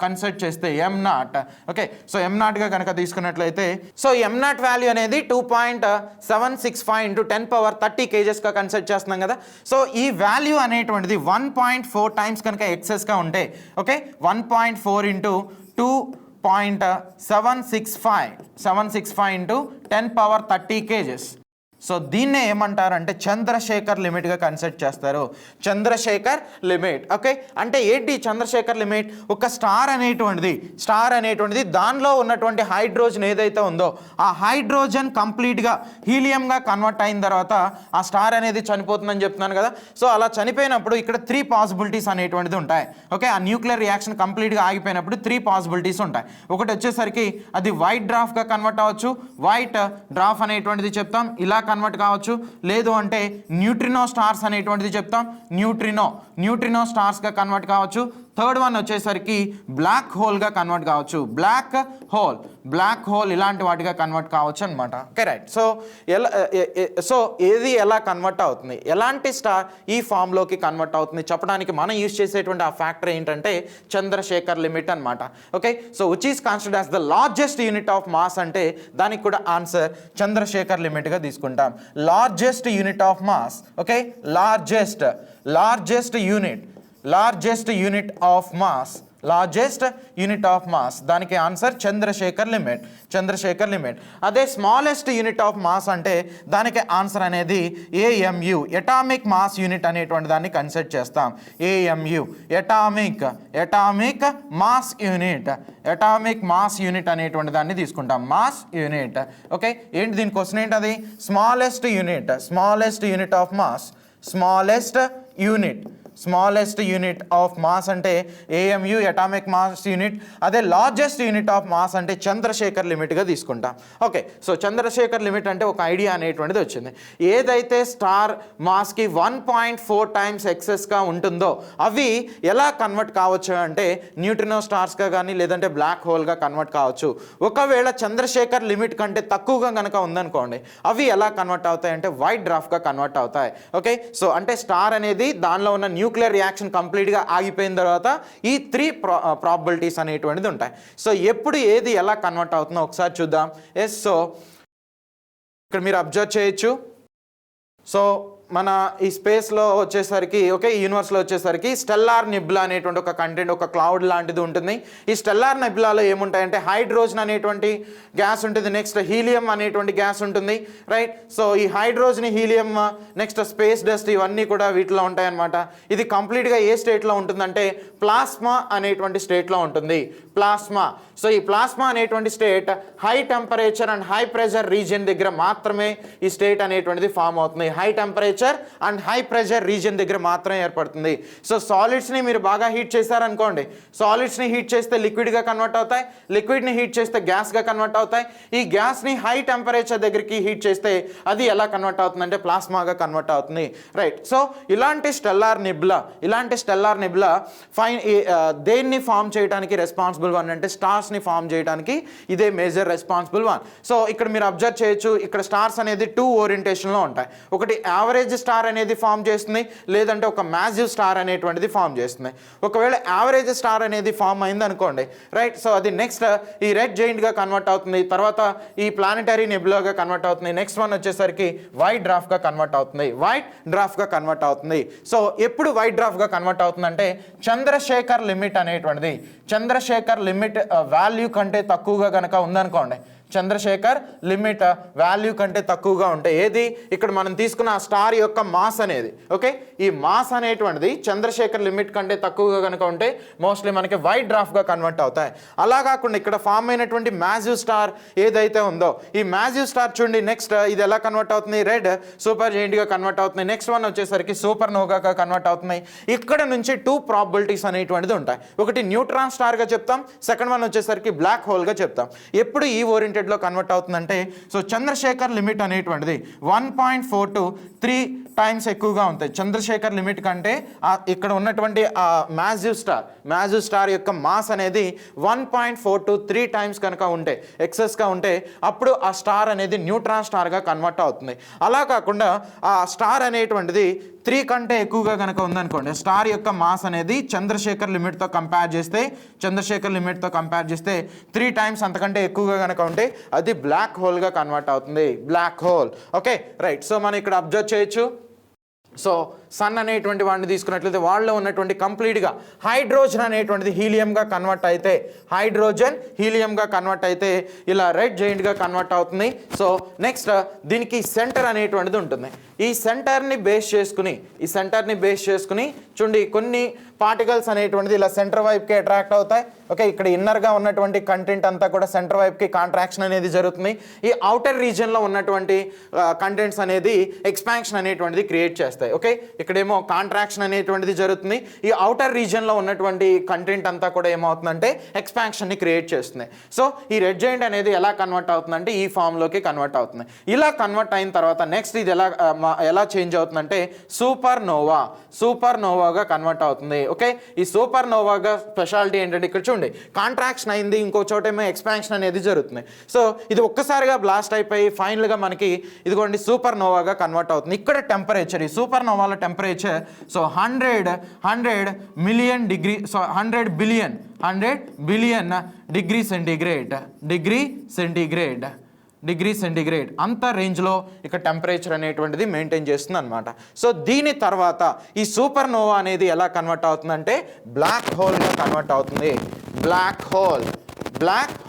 కన్సిడర్ చేస్తే M0 ఓకే, సో M0గా కనుక తీసుకున్నట్లయితే సో M0 వాల్యూ అనేది 2.765 into 10 power 30 kgsగా కన్సిడర్ చేస్తున్నాం కదా. సో ఈ వాల్యూ అనేటువంటిది 1.4 times కనుక ఎక్సెస్గా ఉంటే okay, 1.4 into 2.765 into 10 power 30 kgs. So దీన్నే ఏమంటారంటే చంద్రశేఖర్ లిమిట్గా కన్సిడర్ చేస్తారు, చంద్రశేఖర్ లిమిట్. ఓకే, అంటే ఏంటి చంద్రశేఖర్ లిమిట్, ఒక స్టార్ అనేటువంటిది దానిలో ఉన్నటువంటి హైడ్రోజన్ ఏదైతే ఉందో ఆ హైడ్రోజన్ కంప్లీట్గా హీలియంగా కన్వర్ట్ అయిన తర్వాత ఆ స్టార్ అనేది చనిపోతుందని చెప్తున్నాను కదా. సో అలా చనిపోయినప్పుడు ఇక్కడ 3 పాసిబిలిటీస్ అనేటువంటిది ఉంటాయి. ఓకే, ఆ న్యూక్లియర్ రియాక్షన్ కంప్లీట్గా ఆగిపోయినప్పుడు 3 పాసిబిలిటీస్ ఉంటాయి. ఒకటి వచ్చేసరికి అది వైట్ డ్రాఫ్ట్గా కన్వర్ట్ అవ్వచ్చు, వైట్ డ్రాఫ్ట్ అనేటువంటిది చెప్తాం, ఇలా కన్వర్ట్ కావచ్చు, లేదు అంటే న్యూట్రినో స్టార్స్ అనేటువంటిది చెప్తాం, న్యూట్రినో స్టార్స్గా కన్వర్ట్ కావచ్చు. థర్డ్ వన్ వచ్చేసరికి బ్లాక్ హోల్గా కన్వర్ట్ కావచ్చు, బ్లాక్ హోల్ ఇలాంటి వాటిగా కన్వర్ట్ కావచ్చు అనమాట. Okay right. సో ఏది ఎలా కన్వర్ట్ అవుతుంది, ఎలాంటి స్టార్ ఈ ఫామ్లోకి కన్వర్ట్ అవుతుంది చెప్పడానికి మనం యూజ్ చేసేటువంటి ఆ ఫ్యాక్టర్ ఏంటంటే చంద్రశేఖర్ లిమిట్ అనమాట. Okay, so which is considered as the largest unit of mass అంటే దానికి కూడా ఆన్సర్ చంద్రశేఖర్ లిమిట్గా తీసుకుంటాం. Largest unit of mass. Okay, largest unit of mass largest unit of mass, దానికి ఆన్సర్ చంద్రశేఖర్ లిమిట్. అదే స్మాలెస్ట్ యూనిట్ ఆఫ్ మాస్ అంటే దానికి answer అనేది ఏఎంయు, ఎటామిక్ మాస్ యూనిట్ అనేటువంటి దాన్ని కన్సిడర్ చేస్తాం. ఏఎంయు ఎటామిక్ మాస్ యూనిట్ అనేటువంటి దాన్ని తీసుకుంటాం, మాస్ యూనిట్. ఓకే, ఏంటి దీని క్వశ్చన్ ఏంటి? అది smallest unit of mass, smallest unit of mass అంటే ఏఎంయు, ఎటామిక్ మాస్ యూనిట్. అదే లార్జెస్ట్ యూనిట్ ఆఫ్ మాస్ అంటే చంద్రశేఖర్ లిమిట్గా తీసుకుంటాం. ఓకే, సో చంద్రశేఖర్ లిమిట్ అంటే ఒక ఐడియా అనేటువంటిది వచ్చింది. ఏదైతే స్టార్ మాస్కి 1.4 టైమ్స్ ఎక్సెస్గా ఉంటుందో అవి ఎలా కన్వర్ట్ కావచ్చు అంటే న్యూట్రినో స్టార్స్గా కానీ లేదంటే బ్లాక్ హోల్గా కన్వర్ట్ కావచ్చు. ఒకవేళ చంద్రశేఖర్ లిమిట్ కంటే తక్కువగా కనుక ఉందనుకోండి, అవి ఎలా కన్వర్ట్ అవుతాయి అంటే వైట్ డ్రాఫ్ట్గా కన్వర్ట్ అవుతాయి. ఓకే, సో అంటే స్టార్ అనేది దానిలో ఉన్న న్యూక్లియర్ రియాక్షన్ కంప్లీట్గా ఆగిపోయిన తర్వాత ఈ 3 ప్రాబబిలిటీస్ అనేటువంటిది ఉంటాయి. సో ఎప్పుడు ఏది ఎలా కన్వర్ట్ అవుతుందో ఒకసారి చూద్దాం. ఎస్, సో ఇక్కడ మీరు అబ్జర్వ్ చేయొచ్చు. సో మన ఈ స్పేస్లో వచ్చేసరికి, ఓకే, ఈ యూనివర్స్లో వచ్చేసరికి స్టెల్లార్ నెబ్యులా అనేటువంటి ఒక కంటెంట్, ఒక క్లౌడ్ లాంటిది ఉంటుంది. ఈ స్టెల్లార్ నెబ్యులాలో ఏముంటాయంటే హైడ్రోజన్ అనేటువంటి గ్యాస్ ఉంటుంది, నెక్స్ట్ హీలియం అనేటువంటి గ్యాస్ ఉంటుంది, రైట్. సో ఈ hydrogen, helium, next space dust ఇవన్నీ కూడా వీటిలో ఉంటాయన్నమాట. ఇది కంప్లీట్గా ఏ స్టేట్లో ఉంటుందంటే ప్లాస్మా అనేటువంటి స్టేట్లో ఉంటుంది, ప్లాస్మా. సో ఈ ప్లాస్మా అనేటువంటి state high temperature and high pressure region దగ్గర మాత్రమే ఈ స్టేట్ అనేటువంటిది ఫామ్ అవుతుంది. High temperature and high pressure region దగ్గర మాత్రమే ఏర్పడుతుంది. సో సాలిడ్స్ని మీరు బాగా హీట్ చేశారనుకోండి, సాలిడ్స్ని హీట్ చేస్తే లిక్విడ్గా కన్వర్ట్ అవుతాయి, లిక్విడ్ని హీట్ చేస్తే గ్యాస్గా కన్వర్ట్ అవుతాయి. ఈ గ్యాస్ని హై టెంపరేచర్ దగ్గరికి హీట్ చేస్తే అది ఎలా కన్వర్ట్ అవుతుందంటే ప్లాస్మాగా కన్వర్ట్ అవుతుంది, రైట్. సో ఇలాంటి స్టెల్లార్ నెబ్యులా దేన్ని ఫామ్ చేయడానికి రెస్పాన్సిబుల్ వన్ అంటే స్టార్స్ని ఫామ్ చేయడానికి ఇదే మేజర్ రెస్పాన్సిబుల్ వన్. సో ఇక్కడ మీరు అబ్జర్వ్ చేయొచ్చు, ఇక్కడ స్టార్స్ అనేది 2 ఓరియంటేషన్లో ఉంటాయి. ఒకటి యావరేజ్ స్టార్ అనేది ఫామ్ చేస్తుంది, లేదంటే ఒక మ్యాసివ్ స్టార్ అనేటువంటిది ఫామ్ చేస్తుంది. ఒకవేళ యావరేజ్ స్టార్ అనేది ఫామ్ అయింది అనుకోండి, రైట్. సో అది నెక్స్ట్ ఈ రెడ్ జైంట్గా కన్వర్ట్ అవుతుంది, తర్వాత ఈ ప్లానెటరీ నెబ్యులాగా కన్వర్ట్ అవుతుంది, నెక్స్ట్ వన్ వచ్చేసరికి వైట్ డ్రాఫ్ట్గా కన్వర్ట్ అవుతుంది. సో ఎప్పుడు వైట్ డ్రాఫ్ట్గా కన్వర్ట్ అవుతుందంటే చంద్రశేఖర్ లిమిట్ వాల్యూ కంటే తక్కువగా కనుక ఉందనుకోండి, చంద్రశేఖర్ లిమిట్ వాల్యూ కంటే తక్కువగా ఉంటే ఏది ఇక్కడ మనం తీసుకున్న ఆ స్టార్ యొక్క మాస్ అనేది, ఓకే, ఈ మాస్ అనేటువంటిది చంద్రశేఖర్ లిమిట్ కంటే తక్కువగా కనుక ఉంటే మోస్ట్లీ మనకి వైట్ డ్రాఫ్ట్గా కన్వర్ట్ అవుతాయి. అలా కాకుండా ఇక్కడ ఫామ్ అయినటువంటి మ్యాసివ్ స్టార్ ఏదైతే ఉందో ఈ మ్యాసివ్ స్టార్ చూడండి, నెక్స్ట్ ఇది ఎలా కన్వర్ట్ అవుతుంది, రెడ్ సూపర్ జెయింట్గా కన్వర్ట్ అవుతుంది, నెక్స్ట్ వన్ వచ్చేసరికి సూపర్ నోవాగా కన్వర్ట్ అవుతున్నాయి. ఇక్కడ నుంచి 2 ప్రాబబిలిటీస్ అనేటువంటిది ఉంటాయి. ఒకటి న్యూట్రాన్ స్టార్గా చెప్తాం, సెకండ్ వన్ వచ్చేసరికి బ్లాక్ హోల్గా చెప్తాం. ఎప్పుడు ఈ ఓరియంటెడ్లో కన్వర్ట్ అవుతుందంటే సో చంద్రశేఖర్ లిమిట్ అనేటువంటిది 1.4 to 3 టైమ్స్ ఎక్కువగా ఉంటాయి. చంద్రశేఖర్ లిమిట్ కంటే ఇక్కడ ఉన్నటువంటి ఆ మ్యాసివ్ స్టార్ యొక్క మాస్ అనేది 1.4 to 3 టైమ్స్ కనుక ఉంటే, ఎక్సెస్గా ఉంటే అప్పుడు ఆ స్టార్ అనేది న్యూట్రాన్ స్టార్గా కన్వర్ట్ అవుతుంది. అలా కాకుండా ఆ స్టార్ అనేటువంటిది 3 కంటే ఎక్కువగా కనుక ఉందనుకోండి, స్టార్ యొక్క మాస్ అనేది చంద్రశేఖర్ లిమిట్తో కంపేర్ చేస్తే 3 టైమ్స్ అంతకంటే ఎక్కువగా కనుక ఉంటే అది బ్లాక్ హోల్గా కన్వర్ట్ అవుతుంది, black hole. Okay, right. So మనం ఇక్కడ అబ్జర్వ్ చేయొచ్చు. సో సన్ అనేటువంటి వాడిని తీసుకున్నట్లయితే వాళ్ళలో ఉన్నటువంటి కంప్లీట్గా హైడ్రోజన్ అనేటువంటిది హీలియంగా కన్వర్ట్ అయితే ఇలా రెడ్ జైంట్గా కన్వర్ట్ అవుతుంది. సో నెక్స్ట్ దీనికి సెంటర్ అనేటువంటిది ఉంటుంది. ఈ సెంటర్ని బేస్ చేసుకుని చూడండి కొన్ని పార్టికల్స్ అనేటువంటిది ఇలా సెంటర్ వైపుకి అట్రాక్ట్ అవుతాయి. ఓకే, ఇక్కడ ఇన్నర్గా ఉన్నటువంటి కంటెంట్ అంతా కూడా సెంటర్ వైపుకి కాంట్రాక్షన్ అనేది జరుగుతుంది. ఈ అవుటర్ రీజియన్లో ఉన్నటువంటి కంటెంట్స్ అనేది ఎక్స్పాన్షన్ అనేటువంటిది క్రియేట్ చేస్తాయి. ఓకే, ఇక్కడేమో కాంట్రాక్షన్ అనేటువంటిది జరుగుతుంది. ఈ అవుటర్ రీజియన్లో ఉన్నటువంటి కంటెంట్ అంతా కూడా ఏమవుతుందంటే ఎక్స్పాన్షన్ని క్రియేట్ చేస్తుంది. సో ఈ రెడ్ జైంట్ అనేది ఎలా కన్వర్ట్ అవుతుందంటే ఈ ఫామ్లోకి కన్వర్ట్ అవుతుంది. ఇలా కన్వర్ట్ అయిన తర్వాత నెక్స్ట్ ఇది ఎలా చేంజ్ అవుతుందంటే సూపర్ నోవాగా కన్వర్ట్ అవుతుంది. ఓకే, ఈ సూపర్ నోవాగా స్పెషాలిటీ ఏంటంటే ఇక్కడ చూడండి కాంట్రాక్షన్ అయింది, ఇంకో చోట ఏమో ఎక్స్పాన్షన్ అనేది జరుగుతుంది. సో ఇది ఒక్కసారిగా బ్లాస్ట్ అయిపోయి ఫైనల్గా మనకి ఇదిగోండి సూపర్ నోవాగా కన్వర్ట్ అవుతుంది. ఇక్కడ టెంపరేచర్, ఈ సూపర్ నోవాల temperature so 100 billion degree centigrade degree centigrade అంత రేంజ్లో ఇక టెంపరేచర్ అనేటువంటిది మెయింటైన్ చేస్తుంది అనమాట. సో దీని తర్వాత ఈ సూపర్ నోవా అనేది ఎలా కన్వర్ట్ అవుతుందంటే బ్లాక్ హోల్గా కన్వర్ట్ అవుతుంది. బ్లాక్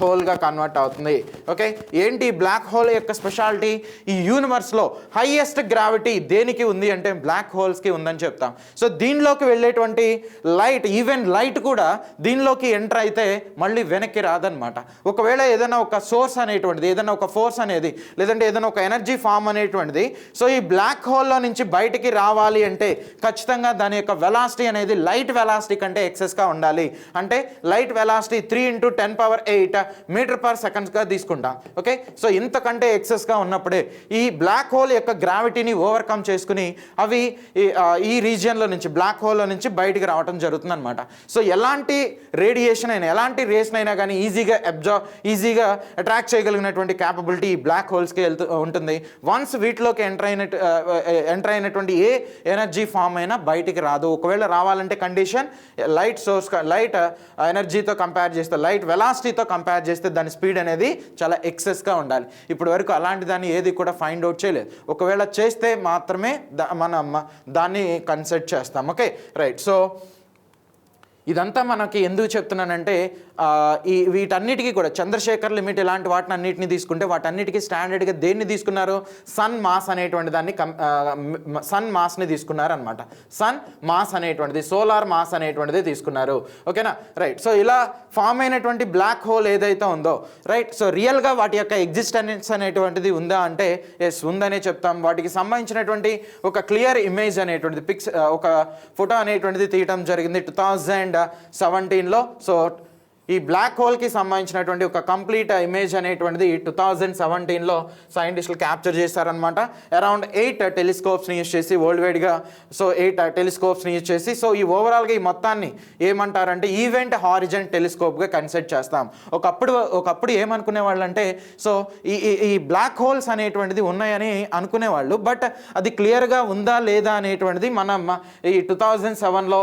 హోల్గా కన్వర్ట్ అవుతుంది. ఓకే, ఏంటి బ్లాక్ హోల్ యొక్క స్పెషాలిటీ? ఈ యూనివర్స్లో హైయెస్ట్ గ్రావిటీ దేనికి ఉంది అంటే బ్లాక్ హోల్స్కి ఉందని చెప్తాం. సో దీనిలోకి వెళ్ళేటువంటి లైట్, ఈవెన్ లైట్ కూడా దీనిలోకి ఎంటర్ అయితే మళ్ళీ వెనక్కి రాదనమాట. ఒకవేళ ఏదైనా ఒక సోర్స్ అనేటువంటిది, ఏదైనా ఒక ఫోర్స్ అనేది, లేదంటే ఏదైనా ఒక ఎనర్జీ ఫామ్ అనేటువంటిది సో ఈ బ్లాక్ హోల్లో నుంచి బయటికి రావాలి అంటే ఖచ్చితంగా దాని యొక్క వెలాసిటీ అనేది లైట్ వెలాసిటీ కంటే ఎక్సెస్గా ఉండాలి. అంటే లైట్ వెలాసిటీ 3×10⁸ మీటర్/సెకండ్స్గా తీసుకుంటాం. ఓకే, సో ఇంతకంటే ఎక్సెస్గా ఉన్నప్పుడే ఈ బ్లాక్ హోల్ యొక్క గ్రావిటీని ఓవర్కమ్ చేసుకుని అవి ఈ రీజియన్లో నుంచి, బ్లాక్ హోల్లో నుంచి బయటికి రావడం జరుగుతుంది అనమాట. సో ఎలాంటి రేడియేషన్ అయినా, ఎలాంటి రేస్ని అయినా కానీ ఈజీగా అట్రాక్ట్ చేయగలిగినటువంటి క్యాపబిలిటీ ఈ బ్లాక్ హోల్స్కి ఉంటుంది. వన్స్ వీటిలోకి ఎంటర్ అయినటువంటి ఏ ఎనర్జీ ఫామ్ అయినా బయటికి రాదు. ఒకవేళ రావాలంటే కండిషన్ లైట్ సోర్స్, లైట్ ఎనర్జీతో కంపేర్ చేస్తే, లైట్ వెలాసిటీతో కంపేర్ చేస్తే దాని స్పీడ్ అనేది చాలా ఎక్సెస్గా ఉండాలి. ఇప్పటి వరకు అలాంటి దాన్ని ఏది కూడా ఫైండ్ అవుట్ చేయలేదు. ఒకవేళ చేస్తే మాత్రమే మనం దాన్ని కన్సిడర్ చేస్తాం. Okay, right. సో ఇదంతా మనకి ఎందుకు చెప్తున్నానంటే వీటన్నిటికీ కూడా చంద్రశేఖర్ లిమిట్ ఇలాంటి వాటిని అన్నిటిని తీసుకుంటే వాటన్నిటికీ స్టాండర్డ్గా దేన్ని తీసుకున్నారు? సన్ మాస్ అనేటువంటి దాన్ని సన్ మాస్ని తీసుకున్నారు అనమాట. సన్ మాస్ అనేటువంటిది, సోలార్ మాస్ అనేటువంటిది తీసుకున్నారు. ఓకేనా, రైట్. సో ఇలా ఫామ్ అయినటువంటి బ్లాక్ హోల్ ఏదైతే ఉందో, రైట్, సో రియల్గా వాటి యొక్క ఎగ్జిస్టెన్స్ అనేటువంటిది ఉందా అంటే ఎస్ ఉందనే చెప్తాం. వాటికి సంబంధించినటువంటి ఒక క్లియర్ ఇమేజ్ అనేటువంటిది, ఒక ఫోటో అనేటువంటిది తీయటం జరిగింది 2017లో. సో ఈ బ్లాక్ హోల్కి సంబంధించినటువంటి ఒక కంప్లీట్ ఇమేజ్ అనేటువంటిది 2017లో సైంటిస్టులు క్యాప్చర్ చేశారనమాట. అరౌండ్ 8 టెలిస్కోప్స్ని యూజ్ చేసి, వరల్డ్ వైడ్గా సో 8 టెలిస్కోప్స్ని యూజ్ చేసి, సో ఈ ఓవరాల్గా ఈ మొత్తాన్ని ఏమంటారంటే ఈవెంట్ హారిజన్ టెలిస్కోప్గా కన్సిడర్ చేస్తాం. ఒకప్పుడు ఏమనుకునేవాళ్ళు అంటే సో ఈ బ్లాక్ హోల్స్ అనేటువంటిది ఉన్నాయని అనుకునేవాళ్ళు, బట్ అది క్లియర్గా ఉందా లేదా అనేటువంటిది మనం ఈ 2007లో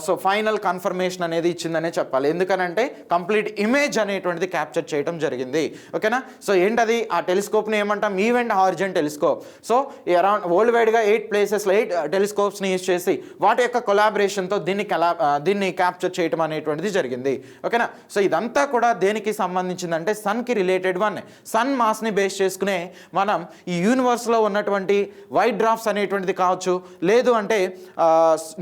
సో ఫైనల్ కన్ఫర్మేషన్ అనేది ఇచ్చిందనే చెప్పాలి. ఎందుకనంటే కంప్లీట్ ఇమేజ్ అనేటువంటిది క్యాప్చర్ చేయడం జరిగింది. ఓకేనా, సో ఏంటది? ఆ టెలిస్కోప్ని ఏమంటాం? Event horizon telescope. So around world వైడ్గా 8 ప్లేసెస్లో 8 టెలిస్కోప్స్ని యూజ్ చేసి వాటి యొక్క కొలాబరేషన్తో దీన్ని క్యాప్చర్ చేయడం అనేటువంటిది జరిగింది. ఓకేనా, సో ఇదంతా కూడా దేనికి సంబంధించిందంటే సన్కి రిలేటెడ్ వన్. సన్ మాస్ని బేస్ చేసుకునే మనం ఈ యూనివర్స్లో ఉన్నటువంటి వైట్ డ్రాఫ్ట్స్ అనేటువంటిది కావచ్చు, లేదు అంటే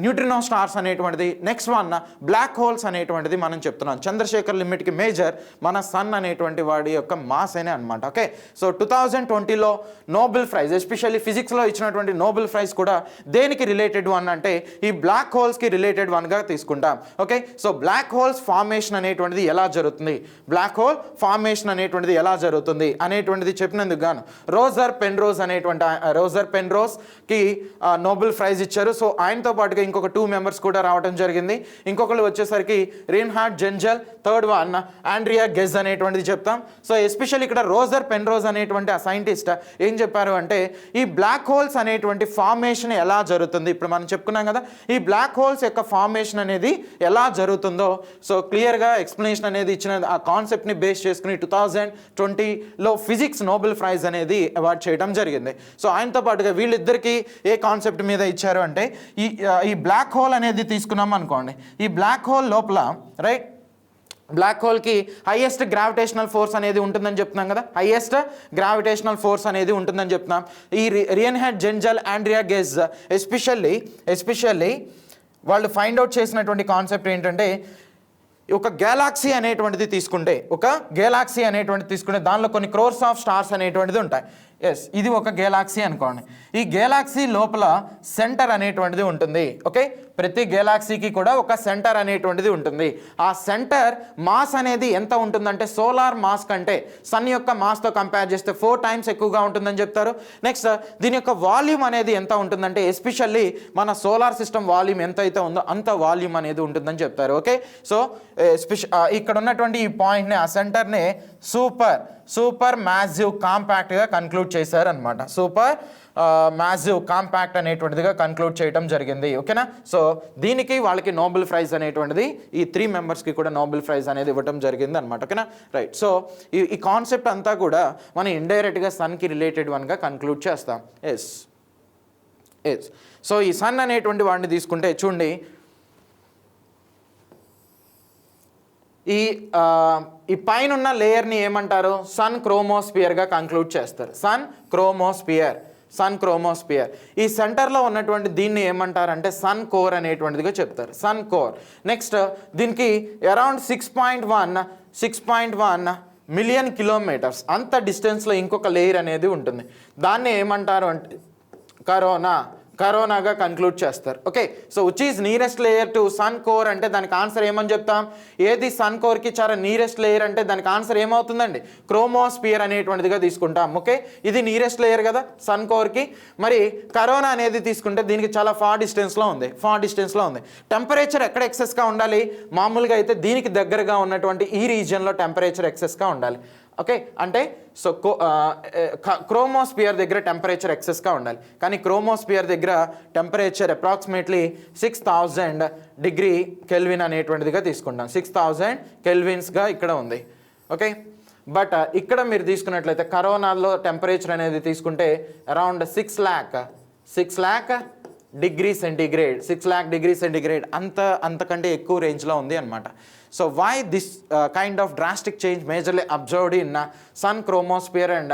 న్యూట్రినో స్టార్స్ అనేటువంటిది, నెక్స్ట్ వన్ బ్లాక్ హోల్స్ అనేటువంటిది మనం చెప్తున్నాం. చంద్రశేఖర్ లిమిట్కి మేజర్ మన సన్ అనేటువంటి వాడి యొక్క మాస్ అనే అనమాట. ఓకే, సో 2020లో నోబెల్ ప్రైజ్, ఎస్పెషల్లీ ఫిజిక్స్లో ఇచ్చినటువంటి నోబెల్ ప్రైజ్ కూడా దేనికి రిలేటెడ్ వన్ అంటే ఈ బ్లాక్ హోల్స్కి రిలేటెడ్ వన్గా తీసుకుంటాం. Okay, so black holes formation అనేటువంటిది ఎలా జరుగుతుంది, బ్లాక్ హోల్ ఫార్మేషన్ అనేటువంటిది ఎలా జరుగుతుంది అనేటువంటిది చెప్పినందుకు గాను రోజర్ పెన్రోస్కి నోబెల్ ప్రైజ్ ఇచ్చారు. సో ఆయనతో పాటుగా ఇంకొక 2 మెంబర్స్ కూడా రావడం జరిగింది. ఇంకొకరు వచ్చేసరికి రీన్హార్డ్ జెంజల్, థర్డ్ వన్ ఆండ్రియా గెజ్ అనేటువంటిది చెప్తాం. సో ఎస్పెషల్లీ ఇక్కడ రోజర్ పెన్రోజ్ అనేటువంటి ఆ సైంటిస్ట్ ఏం చెప్పారు అంటే ఈ బ్లాక్ హోల్స్ అనేటువంటి ఫార్మేషన్ ఎలా జరుగుతుంది, ఇప్పుడు మనం చెప్పుకున్నాం కదా ఈ బ్లాక్ హోల్స్ యొక్క ఫార్మేషన్ అనేది ఎలా జరుగుతుందో సో క్లియర్గా ఎక్స్ప్లెనేషన్ అనేది ఇచ్చిన ఆ కాన్సెప్ట్ని బేస్ చేసుకుని 2020లో ఫిజిక్స్ నోబెల్ ప్రైజ్ అనేది అవార్డ్ చేయడం జరిగింది. సో ఆయనతో పాటుగా వీళ్ళిద్దరికీ ఏ కాన్సెప్ట్ మీద ఇచ్చారు అంటే ఈ బ్లాక్ హోల్ అనేది తీసుకున్నాం అనుకోండి, ఈ బ్లాక్ హోల్ లోపల రైట్ బ్లాక్ హోల్కి హైయెస్ట్ గ్రావిటేషనల్ ఫోర్స్ అనేది ఉంటుందని చెప్తున్నాం కదా, హైయెస్ట్ గ్రావిటేషనల్ ఫోర్స్ అనేది ఉంటుందని చెప్తున్నాం. ఈ రియన్హార్డ్ జెంజల్, ఆండ్రియా గెజ్ ఎస్పెషల్లీ వాళ్ళు ఫైండ్ అవుట్ చేసినటువంటి కాన్సెప్ట్ ఏంటంటే ఒక గ్యాలాక్సీ అనేటువంటిది తీసుకుంటే దానిలో కొన్ని క్రోర్స్ ఆఫ్ స్టార్స్ అనేటువంటిది ఉంటాయి. ఎస్, ఇది ఒక గెలాక్సీ అనుకోండి. ఈ గెలాక్సీ లోపల సెంటర్ అనేటువంటిది ఉంటుంది. ఓకే, ప్రతి గెలాక్సీకి కూడా ఒక సెంటర్ అనేటువంటిది ఉంటుంది. ఆ సెంటర్ మాస్ అనేది ఎంత ఉంటుందంటే సోలార్ మాస్ కంటే సన్ యొక్క మాస్తో కంపేర్ చేస్తే 4 టైమ్స్ ఎక్కువగా ఉంటుందని చెప్తారు. నెక్స్ట్ దీని యొక్క వాల్యూమ్ అనేది ఎంత ఉంటుందంటే ఎస్పెషల్లీ మన సోలార్ సిస్టమ్ వాల్యూమ్ ఎంత అయితే ఉందో అంత వాల్యూమ్ అనేది ఉంటుందని చెప్తారు. ఓకే, సో ఇక్కడ ఉన్నటువంటి ఈ పాయింట్ని, ఆ సెంటర్ని సూపర్ మ్యాసివ్ కాంపాక్ట్గా కన్క్లూడ్ కన్క్లూడ్ చేశారనమాట. సూపర్ మ్యాసివ్ కాంపాక్ట్ అనేటువంటిదిగా కన్క్లూడ్ చేయడం జరిగింది. ఓకేనా. సో దీనికి వాళ్ళకి నోబెల్ ప్రైజ్ అనేటువంటిది ఈ 3 మెంబర్స్కి కూడా నోబెల్ ప్రైజ్ అనేది ఇవ్వడం జరిగింది అనమాట. ఓకేనా. రైట్. సో ఈ కాన్సెప్ట్ అంతా కూడా మనం ఇండైరెక్ట్గా సన్కి రిలేటెడ్ వన్గా కన్క్లూడ్ చేస్తాం. ఎస్. సో ఈ సన్ అనేటువంటి వాడిని తీసుకుంటే చూడండి, ఈ పైన ఉన్న లేయర్ని ఏమంటారు? సన్ క్రోమోస్పియర్గా కంక్లూడ్ చేస్తారు. Sun chromosphere. ఈ సెంటర్లో ఉన్నటువంటి దీన్ని ఏమంటారంటే సన్ కోర్ అనేటువంటిదిగా చెప్తారు. Sun core. నెక్స్ట్ దీనికి అరౌండ్ 6.1 మిలియన్ కిలోమీటర్స్ అంత డిస్టెన్స్లో ఇంకొక లేయర్ అనేది ఉంటుంది. దాన్ని ఏమంటారు అంటే కరోనాగా కన్క్లూడ్ చేస్తారు. Okay. So which is nearest layer to sun core అంటే దానికి ఆన్సర్ ఏమని చెప్తాం? ఏది సన్ కోర్కి చాలా నియరెస్ట్ లేయర్ అంటే దానికి ఆన్సర్ ఏమవుతుందండి? క్రోమోస్పియర్ అనేటువంటిదిగా తీసుకుంటాం. ఓకే. ఇది నియరెస్ట్ లేయర్ కదా సన్ కోర్కి. మరి కరోనా అనేది తీసుకుంటే దీనికి చాలా ఫార్ డిస్టెన్స్లో ఉంది. టెంపరేచర్ ఎక్కడ ఎక్సెస్గా ఉండాలి? మామూలుగా అయితే దీనికి దగ్గరగా ఉన్నటువంటి ఈ రీజియన్లో టెంపరేచర్ ఎక్సెస్గా ఉండాలి. ఓకే. అంటే సో క్రోమోస్పియర్ దగ్గర టెంపరేచర్ ఎక్సెస్గా ఉండాలి. కానీ క్రోమోస్పియర్ దగ్గర టెంపరేచర్ అప్రాక్సిమేట్లీ 6000 డిగ్రీ కెల్విన్ అనేటువంటిదిగా తీసుకుంటాం. 6000 కెల్విన్స్గా ఇక్కడ ఉంది. ఓకే. బట్ ఇక్కడ మీరు తీసుకున్నట్లయితే కరోనాలో టెంపరేచర్ అనేది తీసుకుంటే around 6 lakh degree centigrade 6 lakh degree centigrade అంతకంటే ఎక్కువ రేంజ్లో ఉంది అనమాట. So why this kind of drastic change majorly observed in sun chromosphere and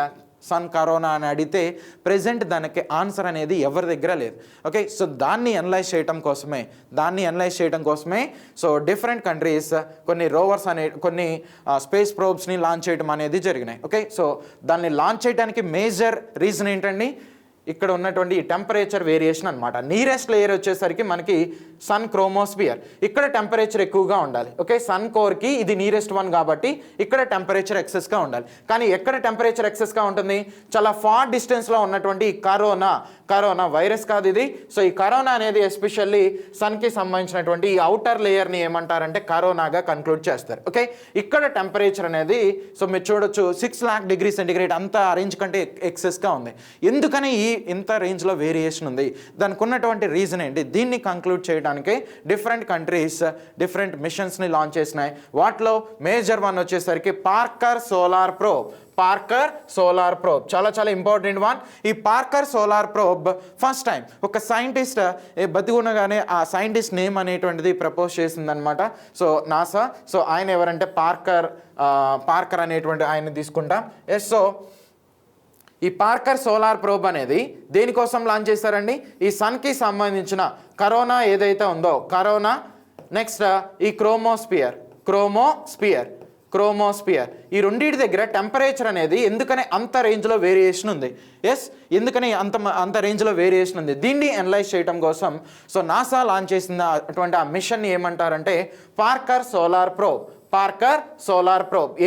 sun corona అని అడిగితే ప్రెజెంట్ దానికి ఆన్సర్ అనేది ఎవరి దగ్గర లేదు. ఓకే. సో దాన్ని అనలైజ్ చేయడం కోసమే సో డిఫరెంట్ కంట్రీస్ కొన్ని రోవర్స్ కొన్ని స్పేస్ ప్రోబ్స్ని లాంచ్ చేయడం అనేది జరిగినాయి. ఓకే. సో దాన్ని లాంచ్ చేయడానికి మేజర్ రీజన్ ఏంటండి? ఇక్కడ ఉన్నటువంటి టెంపరేచర్ వేరియేషన్ అనమాట. నియరెస్ట్ లేయర్ వచ్చేసరికి మనకి సన్ క్రోమోస్పియర్, ఇక్కడ టెంపరేచర్ ఎక్కువగా ఉండాలి. ఓకే. సన్ కోర్కి ఇది నియరెస్ట్ వన్ కాబట్టి ఇక్కడ టెంపరేచర్ ఎక్సెస్గా ఉండాలి. కానీ ఎక్కడ టెంపరేచర్ ఎక్సెస్గా ఉంటుంది? చాలా ఫార్ డిస్టెన్స్లో ఉన్నటువంటి కరోనా వైరస్ కాదు ఇది. సో ఈ కరోనా అనేది ఎస్పెషల్లీ సన్కి సంబంధించినటువంటి ఈ అవుటర్ లేయర్ని ఏమంటారంటే కరోనాగా కన్క్లూడ్ చేస్తారు. ఓకే. ఇక్కడ టెంపరేచర్ అనేది సో మీరు చూడొచ్చు 6 lakh డిగ్రీ సెంటిగ్రేడ్ అంత రేంజ్ కంటే ఎక్సెస్గా ఉంది. ఎందుకని ఇంత రేంజ్లో వేరియేషన్ ఉంది? దానికి ఉన్నటువంటి రీజన్ ఏంటి? దీన్ని కంక్లూడ్ చేయడానికి డిఫరెంట్ కంట్రీస్ డిఫరెంట్ మిషన్స్ని లాంచ్ చేసినాయి. వాటిలో మేజర్ వన్ వచ్చేసరికి పార్కర్ సోలార్ ప్రోబ్ చాలా ఇంపార్టెంట్ వన్. ఈ Parker solar probe first time ఒక సైంటిస్ట్ బతికునగానే ఆ సైంటిస్ట్ నేమ్ అనేటువంటిది ప్రపోజ్ చేసిందనమాట. So NASA. సో ఆయన ఎవరంటే పార్కర్ అనేటువంటి ఆయన తీసుకుంటాం. ఎస్. సో ఈ పార్కర్ సోలార్ ప్రోబ్ అనేది దేనికోసం లాంచ్ చేశారండి? ఈ సన్కి సంబంధించిన కరోనా ఏదైతే ఉందో కరోనా, నెక్స్ట్ ఈ క్రోమోస్పియర్ ఈ రెండింటి దగ్గర టెంపరేచర్ అనేది ఎందుకని అంత రేంజ్లో వేరియేషన్ ఉంది? ఎస్, ఎందుకని అంత రేంజ్లో వేరియేషన్ ఉంది? దీన్ని అనలైజ్ చేయడం కోసం సో నాసా లాంచ్ చేసిన అటువంటి ఆ మిషన్ని ఏమంటారంటే పార్కర్ సోలార్ ప్రోబ్.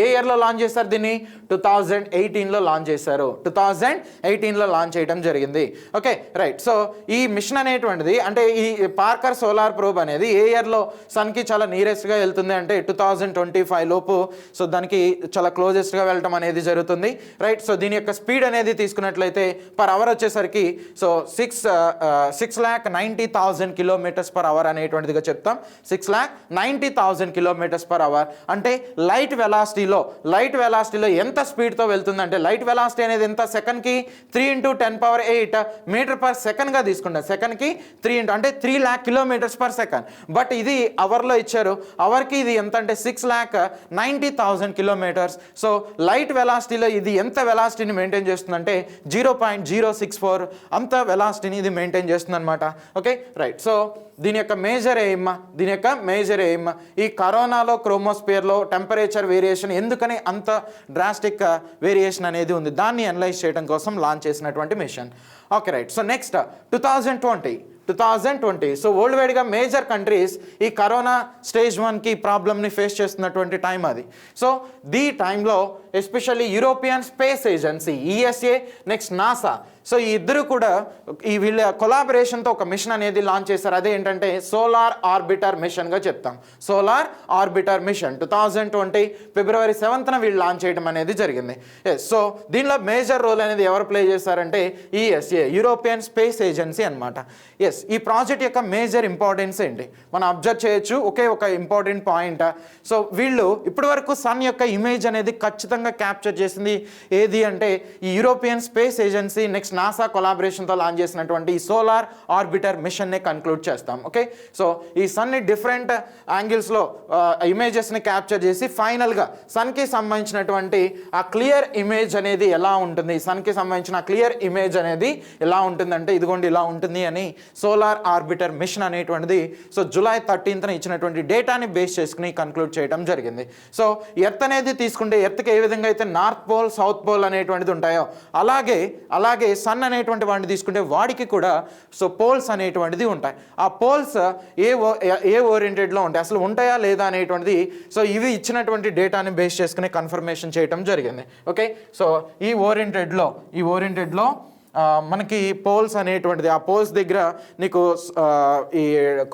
ఏ ఇయర్లో లాంచ్ చేశారు దీన్ని? 2018లో లాంచ్ చేశారు. 2018లో లాంచ్ చేయడం జరిగింది. ఓకే. రైట్. సో ఈ మిషన్ అనేటువంటిది అంటే ఈ పార్కర్ సోలార్ ప్రోబ్ అనేది ఏ ఇయర్లో సన్కి చాలా నియరెస్ట్గా వెళ్తుంది అంటే 2025 లోపు సో దానికి చాలా క్లోజెస్ట్గా వెళ్ళటం అనేది జరుగుతుంది. రైట్. సో దీని యొక్క స్పీడ్ అనేది తీసుకున్నట్లయితే పర్ అవర్ వచ్చేసరికి సో 6,90,000 కిలోమీటర్స్ పర్ అవర్ అనేటువంటిదిగా చెప్తాం. 6,90,000 కిలోమీటర్స్ పర్ అవర్ అంటే లైట్ వెలాసిటీలో ఎంత స్పీడ్తో వెళ్తుందంటే లైట్ వెలాసిటీ అనేది ఎంత? సెకండ్కి 3 × 10⁸ మీటర్ పర్ సెకండ్గా తీసుకుంటారు. సెకండ్కి 3 అంటే 3 lakh kilometres per second. But ఇది అవర్లో ఇచ్చారు. అవర్కి ఇది ఎంత అంటే 6,90,000 కిలోమీటర్స్. సో లైట్ వెలాసిటీలో ఇది ఎంత వెలాసిటీని మెయింటైన్ చేస్తుందంటే 0.064 అంత వెలాసిటీని ఇది మెయింటైన్ చేస్తుంది అనమాట. ఓకే. రైట్. సో దీని యొక్క మేజర్ ఎయిమ్ ఈ కరోనాలో క్రోమోస్పియర్లో టెంపరేచర్ వేరియేషన్ ఎందుకని అంత డ్రాస్టిక్ వేరియేషన్ అనేది ఉంది దాన్ని అనలైజ్ చేయడం కోసం లాంచ్ చేసినటువంటి mission. Okay. Right. So next 2020 so world వైడ్గా మేజర్ కంట్రీస్ ఈ కరోనా స్టేజ్ 1కి ప్రాబ్లమ్ని ఫేస్ చేస్తున్నటువంటి టైం అది. సో ఈ టైంలో especially European space agency ESA, next NASA so ఈ ఇద్దరు కూడా ఈ వీళ్ళ కొలాబరేషన్తో ఒక మిషన్ అనేది లాంచ్ చేశారు. అదే ఏంటంటే సోలార్ ఆర్బిటర్ మిషన్గా చెప్తాం. సోలార్ ఆర్బిటర్ మిషన్ 2020 ఫిబ్రవరి 7th వీళ్ళు లాంచ్ చేయడం అనేది జరిగింది. సో దీనిలో మేజర్ రోల్ అనేది ఎవరు ప్లే చేశారంటే ఈఎస్ఏ, యూరోపియన్ స్పేస్ ఏజెన్సీ అనమాట. ఈ ప్రాజెక్ట్ యొక్క మేజర్ ఇంపార్టెన్స్ ఏంటి మనం అబ్జర్వ్ చేయొచ్చు. ఒకే ఒక ఇంపార్టెంట్ పాయింట్. సో వీళ్ళు ఇప్పటి వరకు సన్ యొక్క ఇమేజ్ అనేది ఖచ్చితంగా క్యాప్చర్ చేసింది ఏది అంటే ఈ European space agency next NASA కొలాబరేషన్తో లాంచ్ చేసినటువంటి ఈ సోలార్ ఆర్బిటర్ మిషన్ని కన్క్లూడ్ చేస్తాం. ఓకే, సో ఈ సన్ని డిఫరెంట్ యాంగిల్స్లో ఇమేజెస్ని క్యాప్చర్ చేసి ఫైనల్గా సన్కి సంబంధించినటువంటి ఆ క్లియర్ ఇమేజ్ అనేది ఎలా ఉంటుంది, సన్కి సంబంధించిన క్లియర్ ఇమేజ్ అనేది ఎలా ఉంటుందంటే ఇదిగోండి ఇలా ఉంటుంది అని సోలార్ ఆర్బిటర్ మిషన్ అనేటువంటిది సో జూలై 13th ఇచ్చినటువంటి డేటాని బేస్ చేసుకుని కన్క్లూడ్ చేయడం జరిగింది. సో ఎర్త్ అనేది తీసుకుంటే ఎర్త్కి ఏ విధంగా అయితే నార్త్ పోల్ సౌత్ పోల్ అనేటువంటిది ఉంటాయో అలాగే సన్ అనేటువంటి వాడిని తీసుకుంటే వాడికి కూడా సో పోల్స్ అనేటువంటిది ఉంటాయి. ఆ పోల్స్ ఏ ఓరియంటెడ్లో ఉంటాయి, అసలు ఉంటాయా లేదా అనేటువంటిది సో ఇవి ఇచ్చినటువంటి డేటాని బేస్ చేసుకుని కన్ఫర్మేషన్ చేయడం జరిగింది. ఓకే, సో ఈ ఓరియంటెడ్లో మనకి పోల్స్ అనేటువంటిది ఆ పోల్స్ దగ్గర నీకు ఈ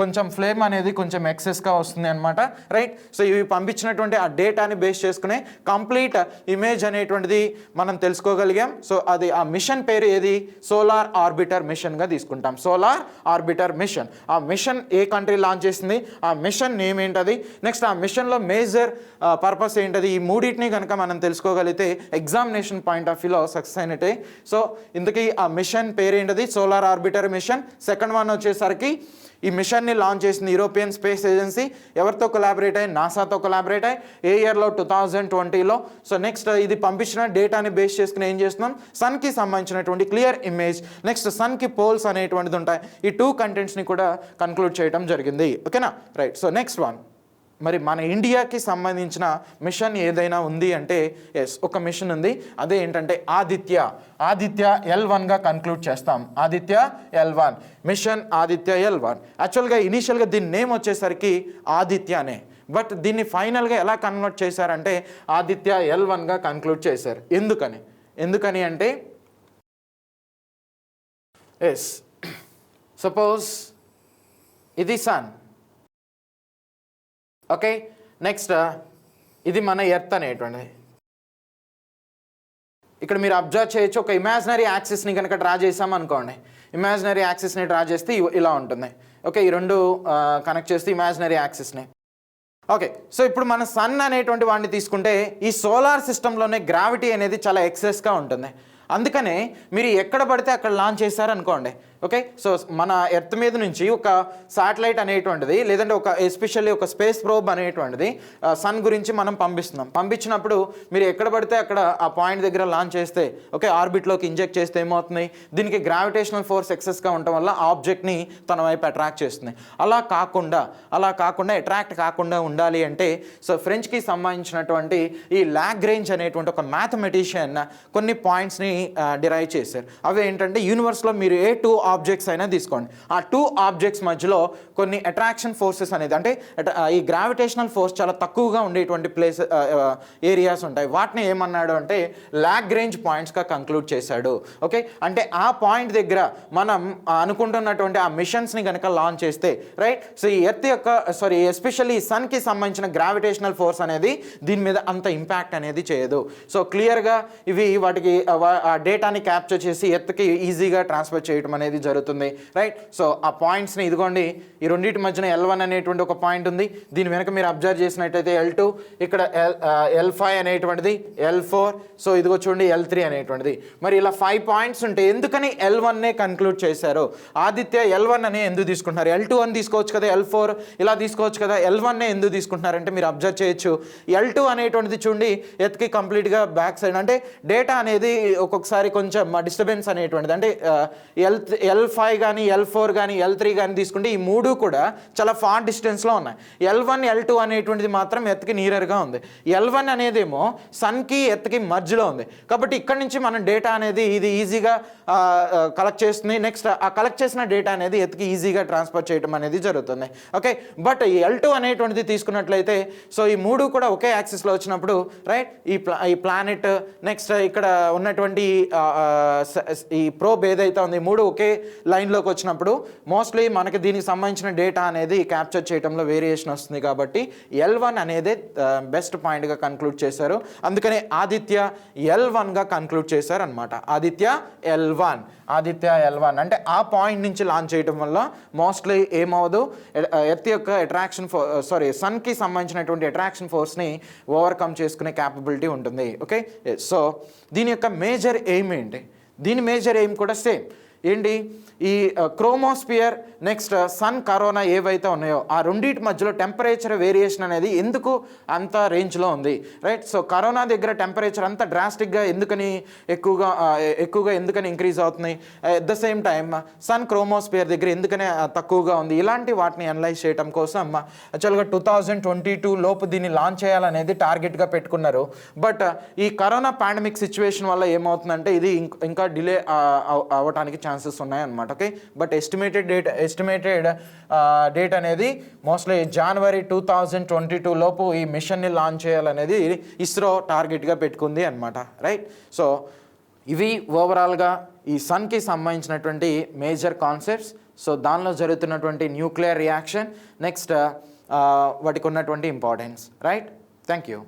కొంచెం ఫ్లేమ్ అనేది కొంచెం ఎక్సెస్గా వస్తుంది అనమాట. రైట్, సో ఇవి పంపించినటువంటి ఆ డేటాని బేస్ చేసుకునే కంప్లీట్ ఇమేజ్ అనేటువంటిది మనం తెలుసుకోగలిగాం. సో అది ఆ మిషన్ పేరు ఏది, సోలార్ ఆర్బిటర్ మిషన్గా తీసుకుంటాం. సోలార్ ఆర్బిటర్ మిషన్, ఆ మిషన్ ఏ కంట్రీ లాంచ్ చేసింది, ఆ మిషన్ నేమ్ ఏంటది, నెక్స్ట్ ఆ మిషన్లో మేజర్ పర్పస్ ఏంటది, ఈ మూడింటిని కనుక మనం తెలుసుకోగలిగితే ఎగ్జామినేషన్ పాయింట్ ఆఫ్ వ్యూలో సక్సెస్ అయినట్టే. సో ఇందుకీ ఆ మిషన్ పేరేంటది, solar orbiter mission. Second one వచ్చేసరికి ఈ మిషన్ని లాంచ్ చేసింది యూరోపియన్ స్పేస్ ఏజెన్సీ. ఎవరితో కొలాబరేట్ అయ్యి, నాసాతో కొలాబరేట్ అయ్యి ఏ ఇయర్లో 2020లో. సో నెక్స్ట్ ఇది పంపించిన డేటాని బేస్ చేసుకుని ఏం చేస్తున్నాం, సన్కి సంబంధించినటువంటి క్లియర్ ఇమేజ్, నెక్స్ట్ సన్కి పోల్స్ అనేటువంటిది ఉంటాయి. ఈ 2 కంటెంట్స్ని కూడా కన్క్లూడ్ చేయడం జరిగింది. ఓకేనా, రైట్. సో నెక్స్ట్ వన్, మరి మన ఇండియాకి సంబంధించిన మిషన్ ఏదైనా ఉంది అంటే ఎస్, ఒక మిషన్ ఉంది. అదే ఏంటంటే ఆదిత్య L1గా కన్క్లూడ్ చేస్తాం. Aditya L1 mission, Aditya L1. యాక్చువల్గా ఇనీషియల్గా దీని నేమ్ వచ్చేసరికి ఆదిత్యనే, బట్ దీన్ని ఫైనల్గా ఎలా కన్వర్ట్ చేశారంటే ఆదిత్య L1గా కన్క్లూడ్ చేశారు. ఎందుకని అంటే ఎస్, సపోజ్ ఇది సన్. ఓకే, నెక్స్ట్ ఇది మన ఎర్త్ అనేటువంటిది. ఇక్కడ మీరు అబ్జర్వ్ చేయొచ్చు, ఒక ఇమాజినరీ యాక్సిస్ని కనుక డ్రా చేసాం అనుకోండి, ఇమాజినరీ యాక్సిస్ని డ్రా చేస్తే ఇలా ఉంటుంది. ఓకే, ఈ రెండు కనెక్ట్ చేస్తే ఇమాజినరీ యాక్సిస్ని. ఓకే, సో ఇప్పుడు మన సన్ అనేటువంటి వాడిని తీసుకుంటే ఈ సోలార్ సిస్టంలోనే గ్రావిటీ అనేది చాలా ఎక్సెస్గా ఉంటుంది. అందుకనే మీరు ఎక్కడ పడితే అక్కడ లాంచ్ చేశారనుకోండి. ఓకే, సో మన ఎర్త్ మీద నుంచి ఒక శాటిలైట్ అనేటువంటిది లేదంటే ఎస్పెషల్లీ ఒక స్పేస్ ప్రోబ్ అనేటువంటిది సన్ గురించి మనం పంపించినప్పుడు మీరు ఎక్కడ పడితే అక్కడ ఆ పాయింట్ దగ్గర లాంచ్ చేస్తే, ఓకే, ఆర్బిట్లోకి ఇంజెక్ట్ చేస్తే ఏమవుతుంది, దీనికి గ్రావిటేషనల్ ఫోర్స్ ఎక్సెస్గా ఉండటం వల్ల ఆబ్జెక్ట్ని తన వైపు అట్రాక్ట్ చేస్తుంది. అలా కాకుండా అట్రాక్ట్ కాకుండా ఉండాలి అంటే సో ఫ్రెంచ్కి సంబంధించినటువంటి ఈ లాగ్రేంజ్ అనేటువంటి ఒక మ్యాథమెటిషియన్ కొన్ని పాయింట్స్ని డిరైవ్ చేశారు. అవి ఏంటంటే యూనివర్స్లో మీరు ఏ 2 ఆబ్జెక్ట్స్ అయినా తీసుకోండి, ఆ 2 ఆబ్జెక్ట్స్ మధ్యలో కొన్ని అట్రాక్షన్ ఫోర్సెస్ అనేది అంటే ఈ గ్రావిటేషనల్ ఫోర్స్ చాలా తక్కువగా ఉండేటువంటి ఏరియాస్ ఉంటాయి. వాటిని ఏమన్నాడు అంటే లాగ్రేంజ్ పాయింట్స్గా కంక్లూడ్ చేశాడు. ఓకే, అంటే ఆ పాయింట్ దగ్గర మనం అనుకుంటున్నటువంటి ఆ మిషన్స్ని కనుక లాంచ్ చేస్తే రైట్, సో ఈ ఎర్త్ యొక్క ఎస్పెషల్లీ ఈ సన్కి సంబంధించిన గ్రావిటేషనల్ ఫోర్స్ అనేది దీని మీద అంత ఇంపాక్ట్ అనేది చేయదు. సో క్లియర్గా ఇవి వాటికి ఆ డేటాని క్యాప్చర్ చేసి ఎర్త్కి ఈజీగా ట్రాన్స్ఫర్ చేయడం అనేది జరుగుతుంది. రైట్, సో ఆ పాయింట్స్ని ఇదిగోండి, ఈ రెండింటి మధ్యన L1 అనేటువంటి ఒక పాయింట్ ఉంది. దీని వెనక మీరు అబ్జర్వ్ చేసినట్టయితే L2, ఇక్కడ L5 అనేటువంటిది, L4, సో ఇదిగో చూడండి L3 అనేటువంటిది. మరి ఇలా 5 పాయింట్స్ ఉంటే ఎందుకని L1నే కన్క్లూడ్ చేశారు? ఆదిత్య L1 అనే ఎందుకు తీసుకుంటున్నారు? L2 అని తీసుకోవచ్చు కదా, L4 ఇలా తీసుకోవచ్చు కదా, L1నే ఎందుకు తీసుకుంటున్నారంటే మీరు అబ్జర్వ్ చేయొచ్చు L2 అనేటువంటిది చూడండి ఎత్కి కంప్లీట్గా బ్యాక్ సైడ్, అంటే డేటా అనేది ఒక్కొక్కసారి కొంచెం డిస్టర్బెన్స్ అనేటువంటిది, అంటే L5 కానీ L4 కానీ L3 కానీ తీసుకుంటే ఈ 3 కూడా చాలా ఫార్ డిస్టెన్స్లో ఉన్నాయి. L1 L2 అనేటువంటిది మాత్రం ఎత్కి నియరర్గా ఉంది. L1 అనేదేమో సన్కి ఎత్కి మధ్యలో ఉంది. కాబట్టి ఇక్కడ నుంచి మనం డేటా అనేది ఇది ఈజీగా కలెక్ట్ చేస్తుంది. నెక్స్ట్ ఆ కలెక్ట్ చేసిన డేటా అనేది ఎత్కి ఈజీగా ట్రాన్స్ఫర్ చేయడం అనేది జరుగుతుంది. ఓకే, బట్ L2 అనేటువంటిది తీసుకున్నట్లయితే సో ఈ 3 కూడా ఒకే యాక్సిస్లో వచ్చినప్పుడు రైట్, ఈ ప్లానెట్ నెక్స్ట్ ఇక్కడ ఉన్నటువంటి ఉన్నటువంటి ఈ ప్రోబ్ ఏదైతే ఉంది 3 ఒకే లైన్లోకి వచ్చినప్పుడు మోస్ట్లీ మనకి దీనికి సంబంధించిన డేటా అనేది క్యాప్చర్ చేయడంలో వేరియేషన్ వస్తుంది కాబట్టి L1 అనేది బెస్ట్ పాయింట్గా కన్క్లూడ్ చేశారు. అందుకనే ఆదిత్య L1గా కన్క్లూడ్ చేశారు అనమాట. ఆదిత్య L1 అంటే ఆ పాయింట్ నుంచి లాంచ్ చేయడం వల్ల మోస్ట్లీ ఏమవదు, ఎర్త్ యొక్క సన్కి సంబంధించినటువంటి అట్రాక్షన్ ఫోర్స్ని ఓవర్కమ్ చేసుకునే క్యాపబిలిటీ ఉంటుంది. ఓకే, సో దీని యొక్క మేజర్ ఎయిమ్ ఏంటి? దీని మేజర్ ఎయిమ్ కూడా సేమ్ ఏంటి, ఈ క్రోమోస్పియర్ నెక్స్ట్ సన్ కరోనా ఏవైతే ఉన్నాయో ఆ రెండింటి మధ్యలో టెంపరేచర్ వేరియేషన్ అనేది ఎందుకు అంత రేంజ్లో ఉంది, రైట్? సో కరోనా దగ్గర టెంపరేచర్ అంత డ్రాస్టిక్గా ఎక్కువగా ఎందుకని ఇంక్రీజ్ అవుతున్నాయి, at the same time sun chromosphere దగ్గర ఎందుకని తక్కువగా ఉంది, ఇలాంటి వాటిని అనలైజ్ చేయడం కోసం యాక్చువల్గా 2022 లోపు దీన్ని లాంచ్ చేయాలనేది టార్గెట్గా పెట్టుకున్నారు. బట్ ఈ కరోనా పాండమిక్ సిచ్యువేషన్ వల్ల ఏమవుతుందంటే ఇది ఇంకా డిలే అవ్వడానికి ఛాన్సెస్ ఉన్నాయన్నమాట. ఓకే, బట్ ఎస్టిమేటెడ్ డేట్ అనేది మోస్ట్లీ జనవరి 2022 లోపు ఈ మిషన్ని లాంచ్ చేయాలనేది ఇస్రో టార్గెట్గా పెట్టుకుంది అనమాట, రైట్? సో ఇవి ఓవరాల్గా ఈ సన్కి సంబంధించినటువంటి మేజర్ కాన్సెప్ట్స్. సో దానిలో జరుగుతున్నటువంటి న్యూక్లియర్ రియాక్షన్, నెక్స్ట్ వాటికి ఉన్నటువంటి ఇంపార్టెన్స్, రైట్? Thank you.